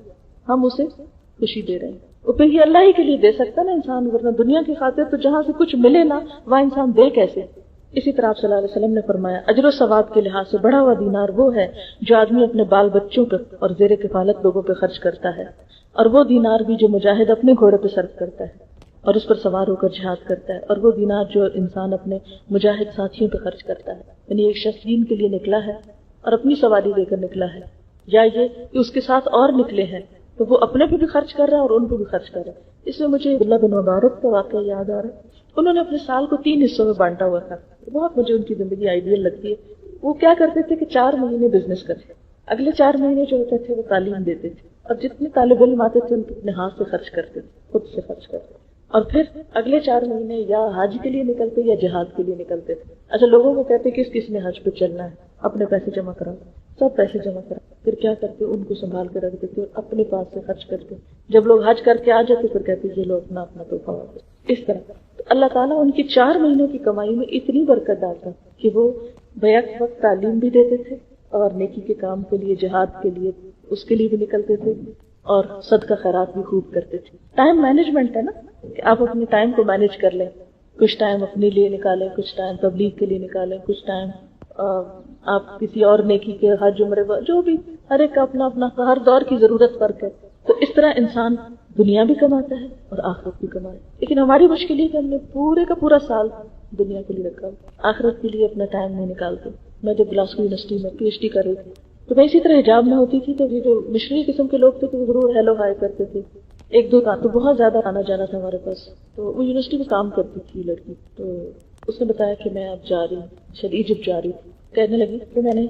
ہم اسے خوشی دے رہے ہیں. اور پھر یہ اللہ ہی کے لیے دے سکتا نا انسان، ورنہ دنیا کی خاطر تو جہاں سے کچھ ملے نا وہاں انسان دے کیسے. اسی طرح صلی اللہ علیہ وسلم نے فرمایا اجر و ثواب کے لحاظ سے بڑا ہوا دینار وہ ہے جو آدمی اپنے بال بچوں پہ اور زیر کفالت لوگوں پہ خرچ کرتا ہے، اور وہ دینار بھی جو مجاہد اپنے گھوڑے پہ صرف کرتا ہے اور اس پر سوار ہو کر جہاد کرتا ہے، اور وہ دینار جو انسان اپنے مجاہد ساتھیوں پہ خرچ کرتا ہے. یعنی ایک شخص دین کے لیے نکلا ہے اور اپنی سواری لے کر نکلا ہے، یا یہ کہ اس کے ساتھ اور نکلے ہیں تو وہ اپنے پہ بھی خرچ کر رہا ہے اور ان پہ بھی خرچ کر رہا ہے. اس میں مجھے عبداللہ بن مبارک کا واقعہ یاد آ رہا ہے. انہوں نے اپنے سال کو 3 حصوں میں بانٹا ہوا تھا. بہت مجھے ان کی زندگی آئیڈیل لگتی ہے. وہ کیا کرتے تھے کہ 4 مہینے بزنس کرتے، اگلے 4 مہینے جو ہوتے تھے وہ تعلیم دیتے تھے، اور جتنے طالب علم آتے تھے ان کو اپنے ہاتھ سے خرچ کرتے تھے، خود سے خرچ کرتے، اور پھر اگلے 4 مہینے یا حج کے لیے نکلتے یا جہاد کے لیے نکلتے تھے. اچھا لوگوں کو کہتے کس کس نے حج پہ چلنا ہے، اپنے پیسے جمع کراؤ. سب پیسے جمع کرا، پھر کیا کرتے ان کو سنبھال کے رکھ دیتے اور اپنے پاس سے خرچ کرتے. جب لوگ حج کر کے آ جاتے پھر کہتے یہ لوگ اپنا اپنا تحفہ واپس. اس طرح تو اللہ تعالیٰ ان کی 4 مہینوں کی کمائی میں اتنی برکت ڈالتا کہ وہ بیک وقت تعلیم بھی دیتے تھے اور نیکی کے کام کے لیے، جہاد کے لیے، اس کے لیے بھی نکلتے تھے، اور صدقہ خیرات بھی خوب کرتے تھے. ٹائم مینجمنٹ ہے نا کہ آپ اپنے ٹائم کو مینج کر لیں. کچھ ٹائم اپنے لیے نکالیں، کچھ ٹائم تبلیغ کے لیے نکالیں، کچھ ٹائم آپ کسی اور نیکی کے، حج عمرے جو بھی، ہر ایک کا اپنا اپنا ہر دور کی ضرورت فرق ہے. تو اس طرح انسان دنیا بھی کماتا ہے اور آخرت بھی کماتا ہے. لیکن ہماری مشکل یہ کہ ہم نے پورے کا پورا سال دنیا کے لیے رکھا، آخرت کے لیے اپنا ٹائم نہیں نکالتے. میں جب گلاسگو یونیورسٹی میں PhD کر رہی تھی تو میں اسی طرح حجاب میں ہوتی تھی، تو یہ جو مشرقی قسم کے لوگ تھے تو وہ ضرور ہیلو ہائی کرتے تھے. 1-2 کا تو بہت زیادہ آنا جانا تھا ہمارے پاس. تو وہ یونیورسٹی میں کام کرتی تھی لڑکی، تو اس نے بتایا کہ میں اب جا رہی ہوں، شاید ایجپٹ جا رہی تھی. کہنے لگی کہ میں نے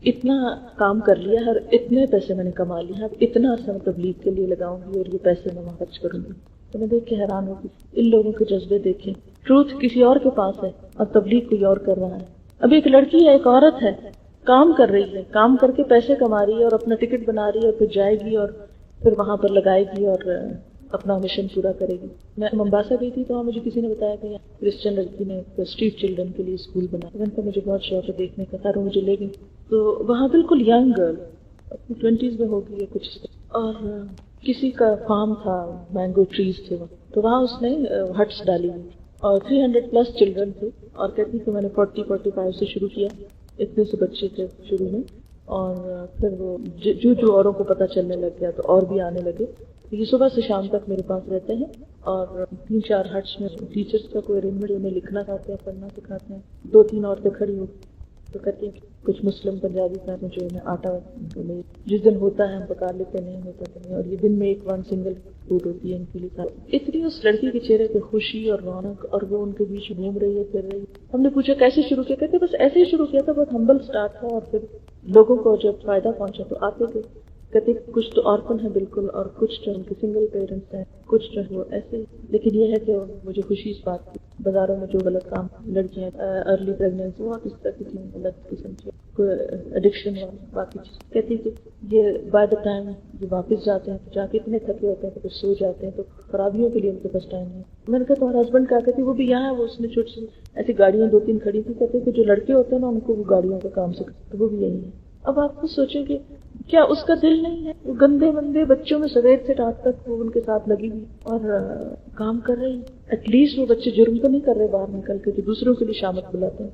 اتنا کام کر لیا ہے اور اتنے پیسے میں نے کما لیے ہیں، اب اتنا عرصہ میں تبلیغ کے لیے لگاؤں گی اور یہ پیسے میں وہاں خرچ کروں گی. تو میں دیکھ کے حیران ہوگی ان لوگوں کے جذبے دیکھیں. ٹروتھ کسی اور کے پاس ہے اور تبلیغ کوئی اور کر رہا ہے. اب ایک لڑکی ہے، ایک عورت ہے، کام کر رہی ہے، کام کر کے پیسے کما رہی ہے اور اپنا ٹکٹ بنا رہی ہے اور پھر جائے گی اور پھر وہاں پر لگائے گی اور اپنا مشن پورا کرے گی. میں ممباسا گئی تھی تو وہاں مجھے کسی نے بتایا کہ کرسچن لڑکی نے اسٹریٹ چلڈرن کے لیے اسکول بنایا. میں مجھے بہت شوق ہے دیکھنے کا، خیر مجھے لے گئی تو وہاں بالکل ینگ گرل اپنی 20s میں ہوگی یا کچھ، اور کسی کا فارم تھا، مینگو ٹریز تھے وہاں، تو وہاں اس نے ہٹس ڈالی ہوئی اور 300+ چلڈرن تھے. اور کہتی کہ میں نے 40-45 سے شروع کیا، اتنے سے بچے تھے شروع میں، اور پھر وہ جو اوروں کو پتہ چلنے لگ گیا تو اور بھی آنے لگے. یہ صبح سے شام تک میرے پاس رہتے ہیں اور 3-4 ہٹس میں ٹیچرز کا کوئی ارینجمنٹ، انہیں لکھنا سکھاتے ہیں، پڑھنا سکھاتے ہیں. 2-3 عورتیں کھڑی ہوتی تو کہتی ہیں کچھ مسلم پنجابی کا جو انہیں آٹا جس دن ہوتا ہے ہم پکا لیتے، نہیں ہوتا تو نہیں، اور یہ دن میں 1 سنگل فوڈ ہوتی ہے ان کے لیے. اتنی اس لڑکی کے چہرے پہ خوشی اور رونق، اور وہ ان کے بیچ گھوم رہی ہے، پھر رہی. ہم نے پوچھا کیسے شروع کیا؟ کہتے بس ایسے ہی شروع کیا تھا، بہت ہمبل سٹارٹ تھا، اور پھر لوگوں کو جب فائدہ پہنچا تو آتے تھے. کہتے کچھ تو آرفن ہیں بالکل، اور کچھ جو ان کے سنگل پیرنٹس ہیں، کچھ جو ہے وہ ایسے. لیکن یہ ہے کہ مجھے خوشی اس بات کی، بازاروں میں جو غلط کام، لڑکیاں ارلی پریگنینسی، وہ کس طرح کی غلط قسم کی کوئی ایڈکشن والی باقی چیز. کہتی کہ یہ بائی دا ٹائم جو واپس جاتے ہیں تو جا کے اتنے تھکے ہوتے ہیں کہ کچھ سو جاتے ہیں، تو خرابیوں کے لیے ان کے پاس ٹائم نہیں. میں نے کہا تمہارا ہسبینڈ کیا کہتی؟ وہ بھی یہاں ہے، وہ اس نے چھوٹی سی ایسی گاڑیاں 2-3 کھڑی تھی. کہتے کہ جو لڑکے ہوتے ہیں نا ان کو وہ گاڑیوں کا کام سکھاتے، تو وہ بھی یہی ہے. اب آپ کو سوچیں کہ کیا اس کا دل نہیں ہے؟ وہ گندے بندے بچوں میں صبح سے رات تک وہ ان کے ساتھ لگی ہوئی اور کام کر رہی. ایٹ لیسٹ وہ بچے جرم تو نہیں کر رہے باہر نکل کے جو دوسروں کے لیے شامت بلاتے ہیں.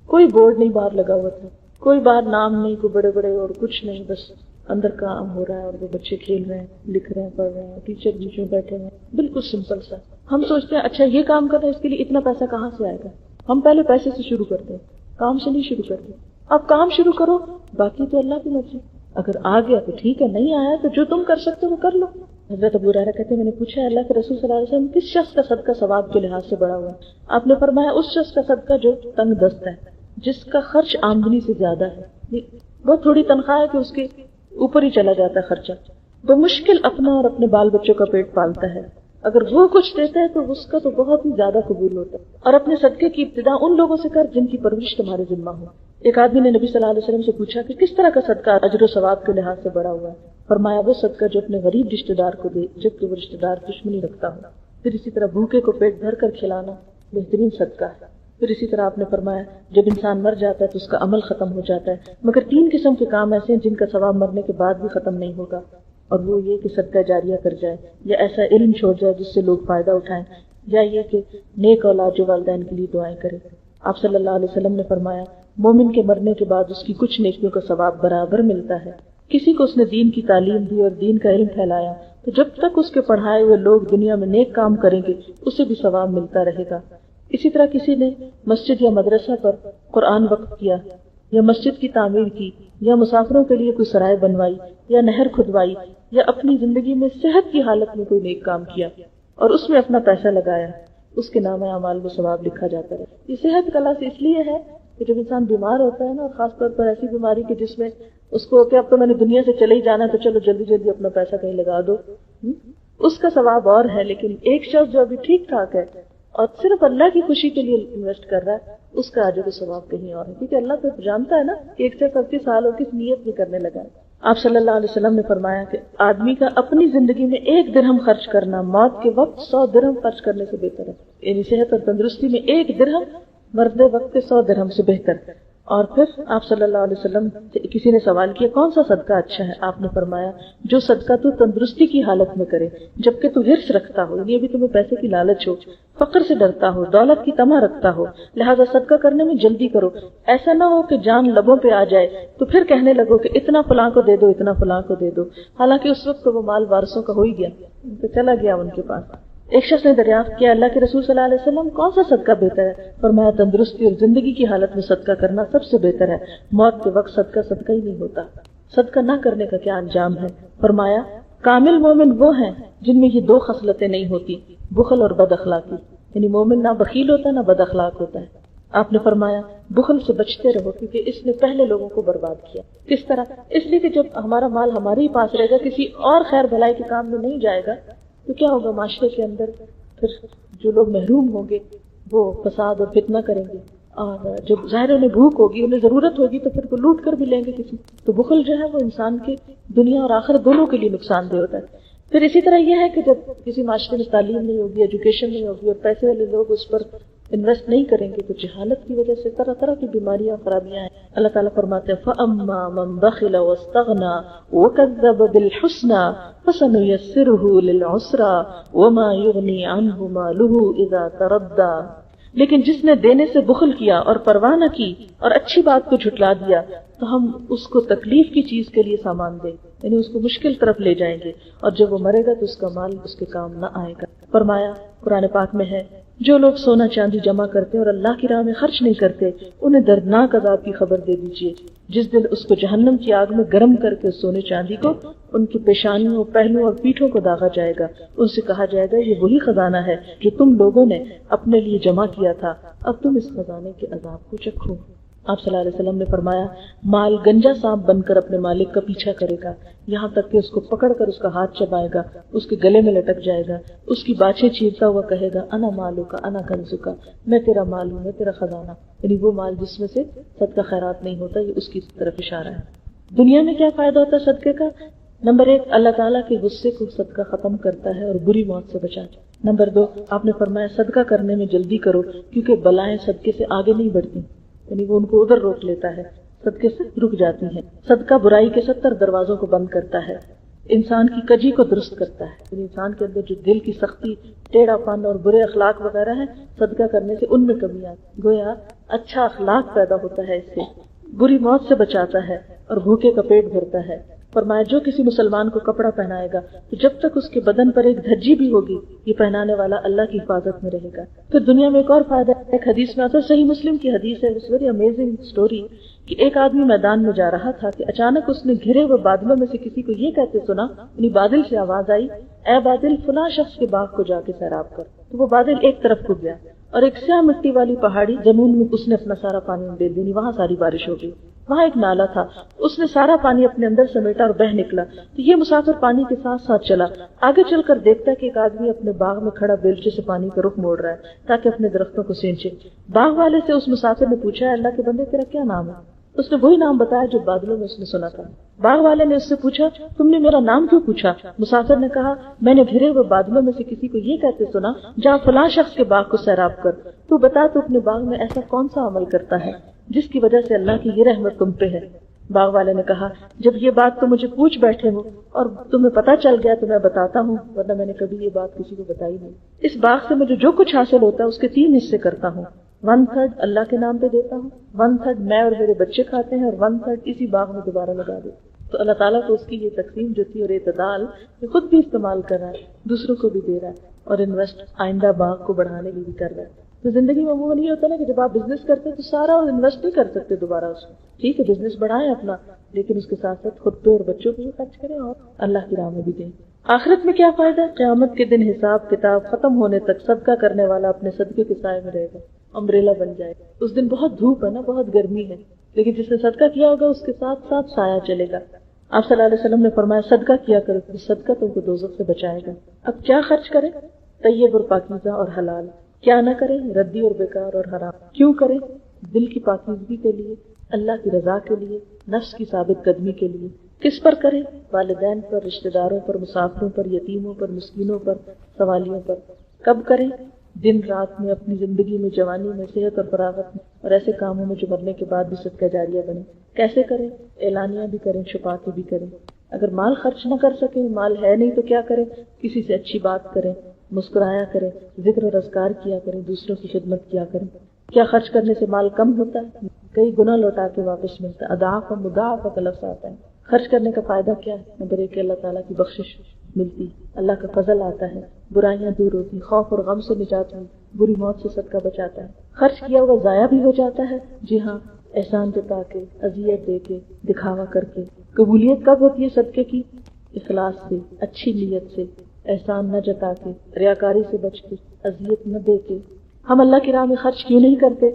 کوئی بورڈ نہیں باہر لگا ہوا تھا، کوئی باہر نام نہیں، کوئی بڑے بڑے اور کچھ نہیں، بس اندر کام ہو رہا ہے اور وہ بچے کھیل رہے ہیں، لکھ رہے ہیں، پڑھ رہے ہیں، ٹیچر بیچ میں بیٹھے ہیں. بالکل سمپل سا. ہم سوچتے ہیں اچھا یہ کام کر رہے ہیں، اس کے لیے اتنا پیسہ کہاں سے آئے گا؟ ہم پہلے پیسے سے شروع کرتے ہیں، کام سے نہیں شروع کرتے. اب کام شروع کرو، باقی تو اللہ کی مرضی. اگر آ گیا تو ٹھیک ہے، نہیں آیا تو جو تم کر سکتے وہ کر لو. حضرت ابو ہریرہ کہتے ہیں میں نے پوچھا اللہ کے رسول صلی اللہ علیہ وسلم کس شخص کا صدقہ ثواب کے لحاظ سے بڑا ہوا؟ آپ نے فرمایا اس شخص کا صدقہ جو تنگ دست ہے، جس کا خرچ آمدنی سے زیادہ ہے. بہت تھوڑی تنخواہ ہے کہ اس کے اوپر ہی چلا جاتا ہے خرچہ، بمشکل اپنا اور اپنے بال بچوں کا پیٹ پالتا ہے، اگر وہ کچھ دیتا ہے تو اس کا تو بہت ہی زیادہ قبول ہوتا ہے. اور اپنے صدقے کی ابتدا ان لوگوں سے کر جن کی پرورش تمہارے ذمہ ہو. ایک آدمی نے نبی صلی اللہ علیہ وسلم سے پوچھا کہ کس طرح کا صدقہ اجر و ثواب کے لحاظ سے بڑا ہوا ہے؟ فرمایا وہ صدقہ جو اپنے غریب رشتہ دار کو دے جبکہ وہ رشتہ دار دشمنی رکھتا ہو. پھر اسی طرح بھوکے کو پیٹ بھر کر کھلانا بہترین صدقہ ہے. پھر اسی طرح آپ نے فرمایا جب انسان مر جاتا ہے تو اس کا عمل ختم ہو جاتا ہے مگر 3 قسم کے کام ایسے ہیں جن کا ثواب مرنے کے بعد بھی ختم نہیں ہوگا، اور وہ یہ کہ صدقہ جاریہ کر جائے یا ایسا علم چھوڑ جائے جس سے لوگ فائدہ اٹھائیں، یا یہ کہ نیک اولاد جو والدین کے لیے دعائیں کرے. آپ صلی اللہ علیہ وسلم نے فرمایا مومن کے مرنے کے بعد اس کی کچھ نیکیوں کا ثواب برابر ملتا ہے. کسی کو اس نے دین کی تعلیم دی اور دین کا علم پھیلایا تو جب تک اس کے پڑھائے ہوئے لوگ دنیا میں نیک کام کریں گے اسے بھی ثواب ملتا رہے گا. اسی طرح کسی نے مسجد یا مدرسہ پر قرآن وقف کیا یا مسجد کی تعمیر کی یا مسافروں کے لیے کوئی سرائے بنوائی یا نہر کھدوائی یا اپنی زندگی میں صحت کی حالت میں کوئی نیک کام کیا اور اس میں اپنا پیسہ لگایا، اس کے نام اعمال میں ثواب لکھا جاتا ہے. یہ صحت کا لفظ اس لیے ہے کہ جب انسان بیمار ہوتا ہے نا، اور خاص طور پر ایسی بیماری کہ جس میں اس کو کہ اب تو میں نے دنیا سے چلے ہی جانا ہے تو چلو جلدی جلدی اپنا پیسہ کہیں لگا دو، اس کا ثواب اور ہے. لیکن ایک شخص جو ابھی ٹھیک ٹھاک ہے اور صرف اللہ کی خوشی کے لیے انویسٹ کر رہا ہے اس کا اجر و ثواب کہیں اور ہے، کیونکہ اللہ تو جانتا ہے نا کہ 138 سال ہو کس نیت میں کرنے لگا ہے. آپ صلی اللہ علیہ وسلم نے فرمایا کہ آدمی کا اپنی زندگی میں 1 درہم خرچ کرنا موت کے وقت 100 درہم خرچ کرنے سے بہتر ہے. یعنی صحت اور تندرستی میں 1 درہم مرنے وقت کے 100 درہم سے بہتر ہے. اور پھر آپ صلی اللہ علیہ وسلم سے کسی نے سوال کیا کون سا صدقہ اچھا ہے؟ آپ نے فرمایا جو صدقہ تو تندرستی کی حالت میں کرے جبکہ تو حرص رکھتا ہو، یعنی ابھی تمہیں پیسے کی لالچ ہو، فقر سے ڈرتا ہو، دولت کی طمع رکھتا ہو، لہذا صدقہ کرنے میں جلدی کرو. ایسا نہ ہو کہ جان لبوں پہ آ جائے تو پھر کہنے لگو کہ اتنا فلاں کو دے دو، اتنا فلاں کو دے دو، حالانکہ اس وقت تو وہ مال وارثوں کا ہو ہی گیا، تو چلا گیا ان کے پاس. ایک شخص نے دریافت کیا اللہ کے رسول صلی اللہ علیہ وسلم کون سا صدقہ بہتر ہے؟ فرمایا تندرستی اور زندگی کی حالت میں صدقہ کرنا سب سے بہتر ہے. موت کے وقت صدقہ ہی نہیں ہوتا. صدقہ نہ کرنے کا کیا انجام ہے؟ فرمایا کامل مومن وہ ہیں جن میں یہ 2 خصلتیں نہیں ہوتی، بخل اور بد اخلاقی. یعنی مومن نہ بخیل ہوتا نہ بد اخلاق ہوتا ہے. آپ نے فرمایا بخل سے بچتے رہو کیونکہ اس نے پہلے لوگوں کو برباد کیا. کس طرح؟ اس لیے کہ جب ہمارا مال ہمارے ہی پاس رہے گا، کسی اور خیر بھلائی کے کام میں نہیں جائے گا، تو کیا ہوگا؟ معاشرے کے اندر پھر جو لوگ محروم ہوں گے وہ فساد اور فتنہ کریں گے، اور جب ظاہر انہیں بھوک ہوگی، انہیں ضرورت ہوگی تو پھر وہ لوٹ کر بھی لیں گے کسی. تو بخل جو ہے وہ انسان کے دنیا اور آخرت دونوں کے لیے نقصان دہ ہوتا ہے. پھر اسی طرح یہ ہے کہ جب کسی معاشرے میں تعلیم نہیں ہوگی، ایجوکیشن نہیں ہوگی اور پیسے والے لوگ اس پر انویسٹ نہیں کریں گے تو جہالت کی وجہ سے طرح طرح کی بیماریاں خرابیاں ہیں. اللہ تعالیٰ فرماتے ہیں فَأَمَّا مَنْ بَخِلَ وَاسْتَغْنَى وَكَذَّبَ بِالْحُسْنَى فَسَنُيَسِّرُهُ لِلْعُسْرَى وَمَا يُغْنِي عَنْهُ مَالُهُ إِذَا تَرَدَّى. لیکن جس نے دینے سے بخل کیا اور پرواہ نہ کی اور اچھی بات کو جھٹلا دیا تو ہم اس کو تکلیف کی چیز کے لیے سامان دیں، یعنی اس کو مشکل طرف لے جائیں گے، اور جب وہ مرے گا تو اس کا مال اس کے کام نہ آئے گا. فرمایا قرآن پاک میں ہے جو لوگ سونا چاندی جمع کرتے اور اللہ کی راہ میں خرچ نہیں کرتے انہیں دردناک عذاب کی خبر دے دیجیے جس دن اس کو جہنم کی آگ میں گرم کر کے سونے چاندی کو ان کی پیشانیوں، پہلوں اور پیٹھوں کو داغا جائے گا. ان سے کہا جائے گا یہ وہی خزانہ ہے جو تم لوگوں نے اپنے لیے جمع کیا تھا، اب تم اس خزانے کے عذاب کو چکھو. آپ صلی اللہ علیہ وسلم نے فرمایا مال گنجا سانپ بن کر اپنے مالک کا پیچھا کرے گا یہاں تک کہ اس کو پکڑ کر اس کا ہاتھ چبائے گا، اس کے گلے میں لٹک جائے گا، اس کی باچھیں چیرتا ہوا کہے گا انا مالو کا انا کنزو کا، میں تیرا مال ہوں، میں تیرا خزانہ. یعنی وہ مال جس میں سے صدقہ خیرات نہیں ہوتا، یہ اس کی طرف اشارہ ہے. دنیا میں کیا فائدہ ہوتا ہے صدقے کا؟ نمبر 1 اللہ تعالیٰ کے غصے کو صدقہ ختم کرتا ہے اور بری موت سے بچاتا ہے. نمبر 2 آپ نے فرمایا صدقہ کرنے میں جلدی کرو کیونکہ بلائیں صدقے سے آگے نہیں بڑھتی، یعنی وہ ان کو ادھر روک لیتا ہے، صدقے سے رک جاتی ہیں. صدقہ برائی کے 70 دروازوں کو بند کرتا ہے، انسان کی کجی کو درست کرتا ہے. یعنی انسان کے اندر جو دل کی سختی، ٹیڑھا پن اور برے اخلاق وغیرہ ہیں، صدقہ کرنے سے ان میں کمی آتی. گویا اچھا اخلاق پیدا ہوتا ہے، اس سے بری موت سے بچاتا ہے اور بھوکے کا پیٹ بھرتا ہے. فرمایا جو کسی مسلمان کو کپڑا پہنائے گا تو جب تک اس کے بدن پر ایک دھجی بھی ہوگی یہ پہنانے والا اللہ کی حفاظت میں رہے گا. پھر دنیا میں ایک اور فائدہ ہے. ایک حدیث میں آتا ہے، صحیح مسلم کی حدیث ہے، اٹس ویری امیزنگ اسٹوری، کہ ایک آدمی میدان میں جا رہا تھا کہ اچانک اس نے گھرے ہوئے بادلوں میں سے کسی کو یہ کہتے سنا، یعنی بادل سے آواز آئی اے بادل فلاں شخص کے باغ کو جا کے سیراب کر. تو وہ بادل ایک طرف کو گیا اور ایک سیاہ مٹی والی پہاڑی زمین میں اس نے اپنا سارا پانی دے دی، وہاں ساری بارش ہو گئی. وہاں ایک نالا تھا، اس نے سارا پانی اپنے اندر سمیٹا اور بہہ نکلا، تو یہ مسافر پانی کے ساتھ ساتھ چلا، آگے چل کر دیکھتا کہ ایک آدمی اپنے باغ میں کھڑا بیلچے سے پانی کا رخ موڑ رہا ہے تاکہ اپنے درختوں کو سینچے۔ باغ والے سے اس مسافر نے پوچھا، اللہ کے بندے تیرا کیا نام ہے؟ اس نے وہی نام بتایا جو بادلوں میں اس نے سنا تھا۔ باغ والے نے اس سے پوچھا، تم نے میرا نام کیوں پوچھا؟ مسافر نے کہا، میں نے گھرے ہوئے بادلوں میں سے کسی کو یہ کہتے سنا، جا فلاں شخص کے باغ کو سیراب کر، تو بتا تو اپنے باغ میں ایسا کون سا عمل کرتا ہے جس کی وجہ سے اللہ کی یہ رحمت تم پہ ہے؟ باغ والے نے کہا، جب یہ بات تو مجھے پوچھ بیٹھے ہو اور تمہیں پتا چل گیا تو میں بتاتا ہوں، ورنہ میں نے کبھی یہ بات کسی کو بتائی نہیں۔ اس باغ سے مجھے جو کچھ حاصل ہوتا ہے اس کے 3 حصے کرتا ہوں، 1/3 اللہ کے نام پہ دیتا ہوں، 1/3 میں اور میرے بچے کھاتے ہیں، اور 1/3 اسی باغ میں دوبارہ لگا دیتا ہوں۔ تو اللہ تعالیٰ کو اس کی یہ تقسیم جو تھی اور اعتدال، یہ خود بھی استعمال کر رہا ہے، دوسروں کو بھی دے رہا ہے، اور انویسٹ آئندہ باغ کو بڑھانے کے لیے بھی کر رہا ہے۔ تو زندگی میں عموماً یہ ہوتا ہے نا کہ جب آپ بزنس کرتے ہیں تو سارا انویسٹ نہیں کر سکتے دوبارہ اس کو، ٹھیک ہے بزنس بڑھائیں اپنا، لیکن اس کے ساتھ ساتھ خود پہ اور بچوں پہ بھی خرچ کریں اور اللہ کی راہ میں بھی دیں۔ آخرت میں کیا فائدہ؟ قیامت کے دن حساب کتاب ختم ہونے تک صدقہ کرنے والا اپنے صدقے کے سائے میں رہے گا، امبریلا بن جائے گا۔ اس دن بہت دھوپ ہے نا، بہت گرمی ہے، لیکن جس نے صدقہ کیا ہوگا اس کے ساتھ ساتھ سایہ چلے گا۔ آپ صلی اللہ علیہ وسلم نے فرمایا، صدقہ کیا کرو، صدقہ تم کو دوزخ سے بچائے گا۔ اب کیا خرچ کریں؟ طیب اور پاکیزہ اور حلال۔ کیا نہ کریں؟ ردی اور بیکار اور حرام۔ کیوں کریں؟ دل کی پاکیزگی کے لیے، اللہ کی رضا کے لیے، نفس کی ثابت قدمی کے لیے۔ کس پر کریں؟ والدین پر، رشتہ داروں پر، مسافروں پر، یتیموں پر، مسکینوں پر، سوالیوں پر۔ کب کریں؟ دن رات میں، اپنی زندگی میں، جوانی میں، صحت اور فراغت میں، اور ایسے کاموں میں جو مرنے کے بعد بھی صدقہ جاریہ بنے۔ کیسے کریں؟ اعلانیہ بھی کریں، چھپا کے بھی کریں۔ اگر مال خرچ نہ کر سکیں، مال ہے نہیں تو کیا کریں؟ کسی سے اچھی بات کریں، مسکرایا کریں، ذکر اور اذکار کیا کریں، دوسروں کی خدمت کیا کریں۔ کیا خرچ کرنے سے مال کم ہوتا ہے؟ کئی گنا لوٹا کے واپس ملتا ہے، اضعاف و مضاعف کا لفظ آتا ہے۔ خرچ کرنے کا فائدہ کیا ہے؟ نمبر 1 اللہ تعالیٰ کی بخشش ملتی، اللہ کا فضل آتا ہے، برائیاں دور ہوتی، خوف اور غم سے نجات ہوئی، بری موت سے صدقہ بچاتا ہے۔ خرچ کیا ہوا ضائع بھی ہو جاتا ہے، جی ہاں، احسان جتا کے، اذیت دے کے، دکھاوا کر کے۔ قبولیت کب ہوتی ہے صدقے کی؟ اخلاص سے، اچھی نیت سے، احسان نہ جتا کے، ریاکاری سے بچ کے، اذیت نہ دے کے۔ ہم اللہ کی راہ میں خرچ کیوں نہیں کرتے؟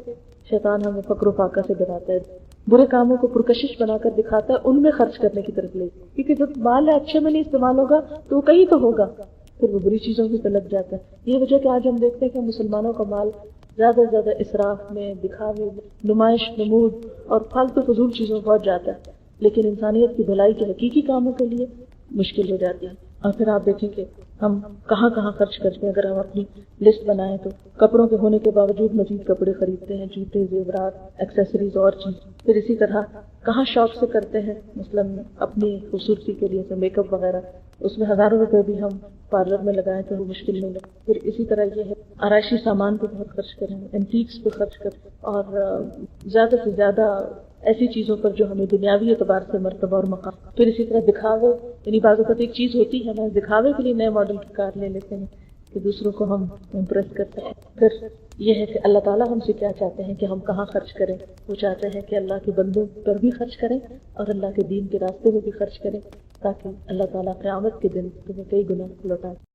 شیطان ہمیں فقر و فاقہ سے ڈراتا ہے، برے کاموں کو پرکشش بنا کر دکھاتا ہے، ان میں خرچ کرنے کی طرف لے، کیونکہ جب مال اچھے میں نہیں استعمال ہوگا تو وہ کہیں تو ہوگا، پھر وہ بری چیزوں کی طرف لگ جاتا ہے۔ یہ وجہ کہ آج ہم دیکھتے ہیں کہ مسلمانوں کا مال زیادہ سے زیادہ اسراف میں، دکھاوے میں، نمائش، نمود اور فالتو فضول چیزوں میں پہنچ جاتا ہے، لیکن انسانیت کی بھلائی کے حقیقی کاموں کے لیے مشکل ہو جاتی ہے۔ اور پھر آپ دیکھیں کہ ہم کہاں کہاں خرچ کرتے ہیں۔ اگر ہم اپنی لسٹ بنائیں تو کپڑوں کے ہونے کے باوجود مزید کپڑے خریدتے ہیں، جوتے، زیورات، ایکسیسریز اور چیز۔ پھر اسی طرح کہاں شوق سے کرتے ہیں، مثلاً اپنی خوبصورتی کے لیے میک اپ وغیرہ، اس میں ہزاروں روپے بھی ہم پارلر میں لگائیں تو وہ مشکل نہیں لگتا۔ پھر اسی طرح یہ ہے آرائشی سامان پہ بہت خرچ کریں، اینٹیکس پہ خرچ کریں، اور زیادہ سے زیادہ ایسی چیزوں پر جو ہمیں دنیاوی اعتبار سے مرتبہ اور مقام۔ پھر اسی طرح دکھاوے، یعنی بعض اوقات ایک چیز ہوتی ہے، ہم دکھاوے کے لیے نئے ماڈل کی کار لے لیتے ہیں کہ دوسروں کو ہم امپریس کر سکیں۔ پھر یہ ہے کہ اللہ تعالیٰ ہم سے کیا چاہتے ہیں کہ ہم کہاں خرچ کریں۔ وہ چاہتے ہیں کہ اللہ کے بندوں پر بھی خرچ کریں اور اللہ کے دین کے راستے میں بھی خرچ کریں، تاکہ اللہ تعالیٰ قیامت کے دن تمہیں کئی گنا لوٹائے۔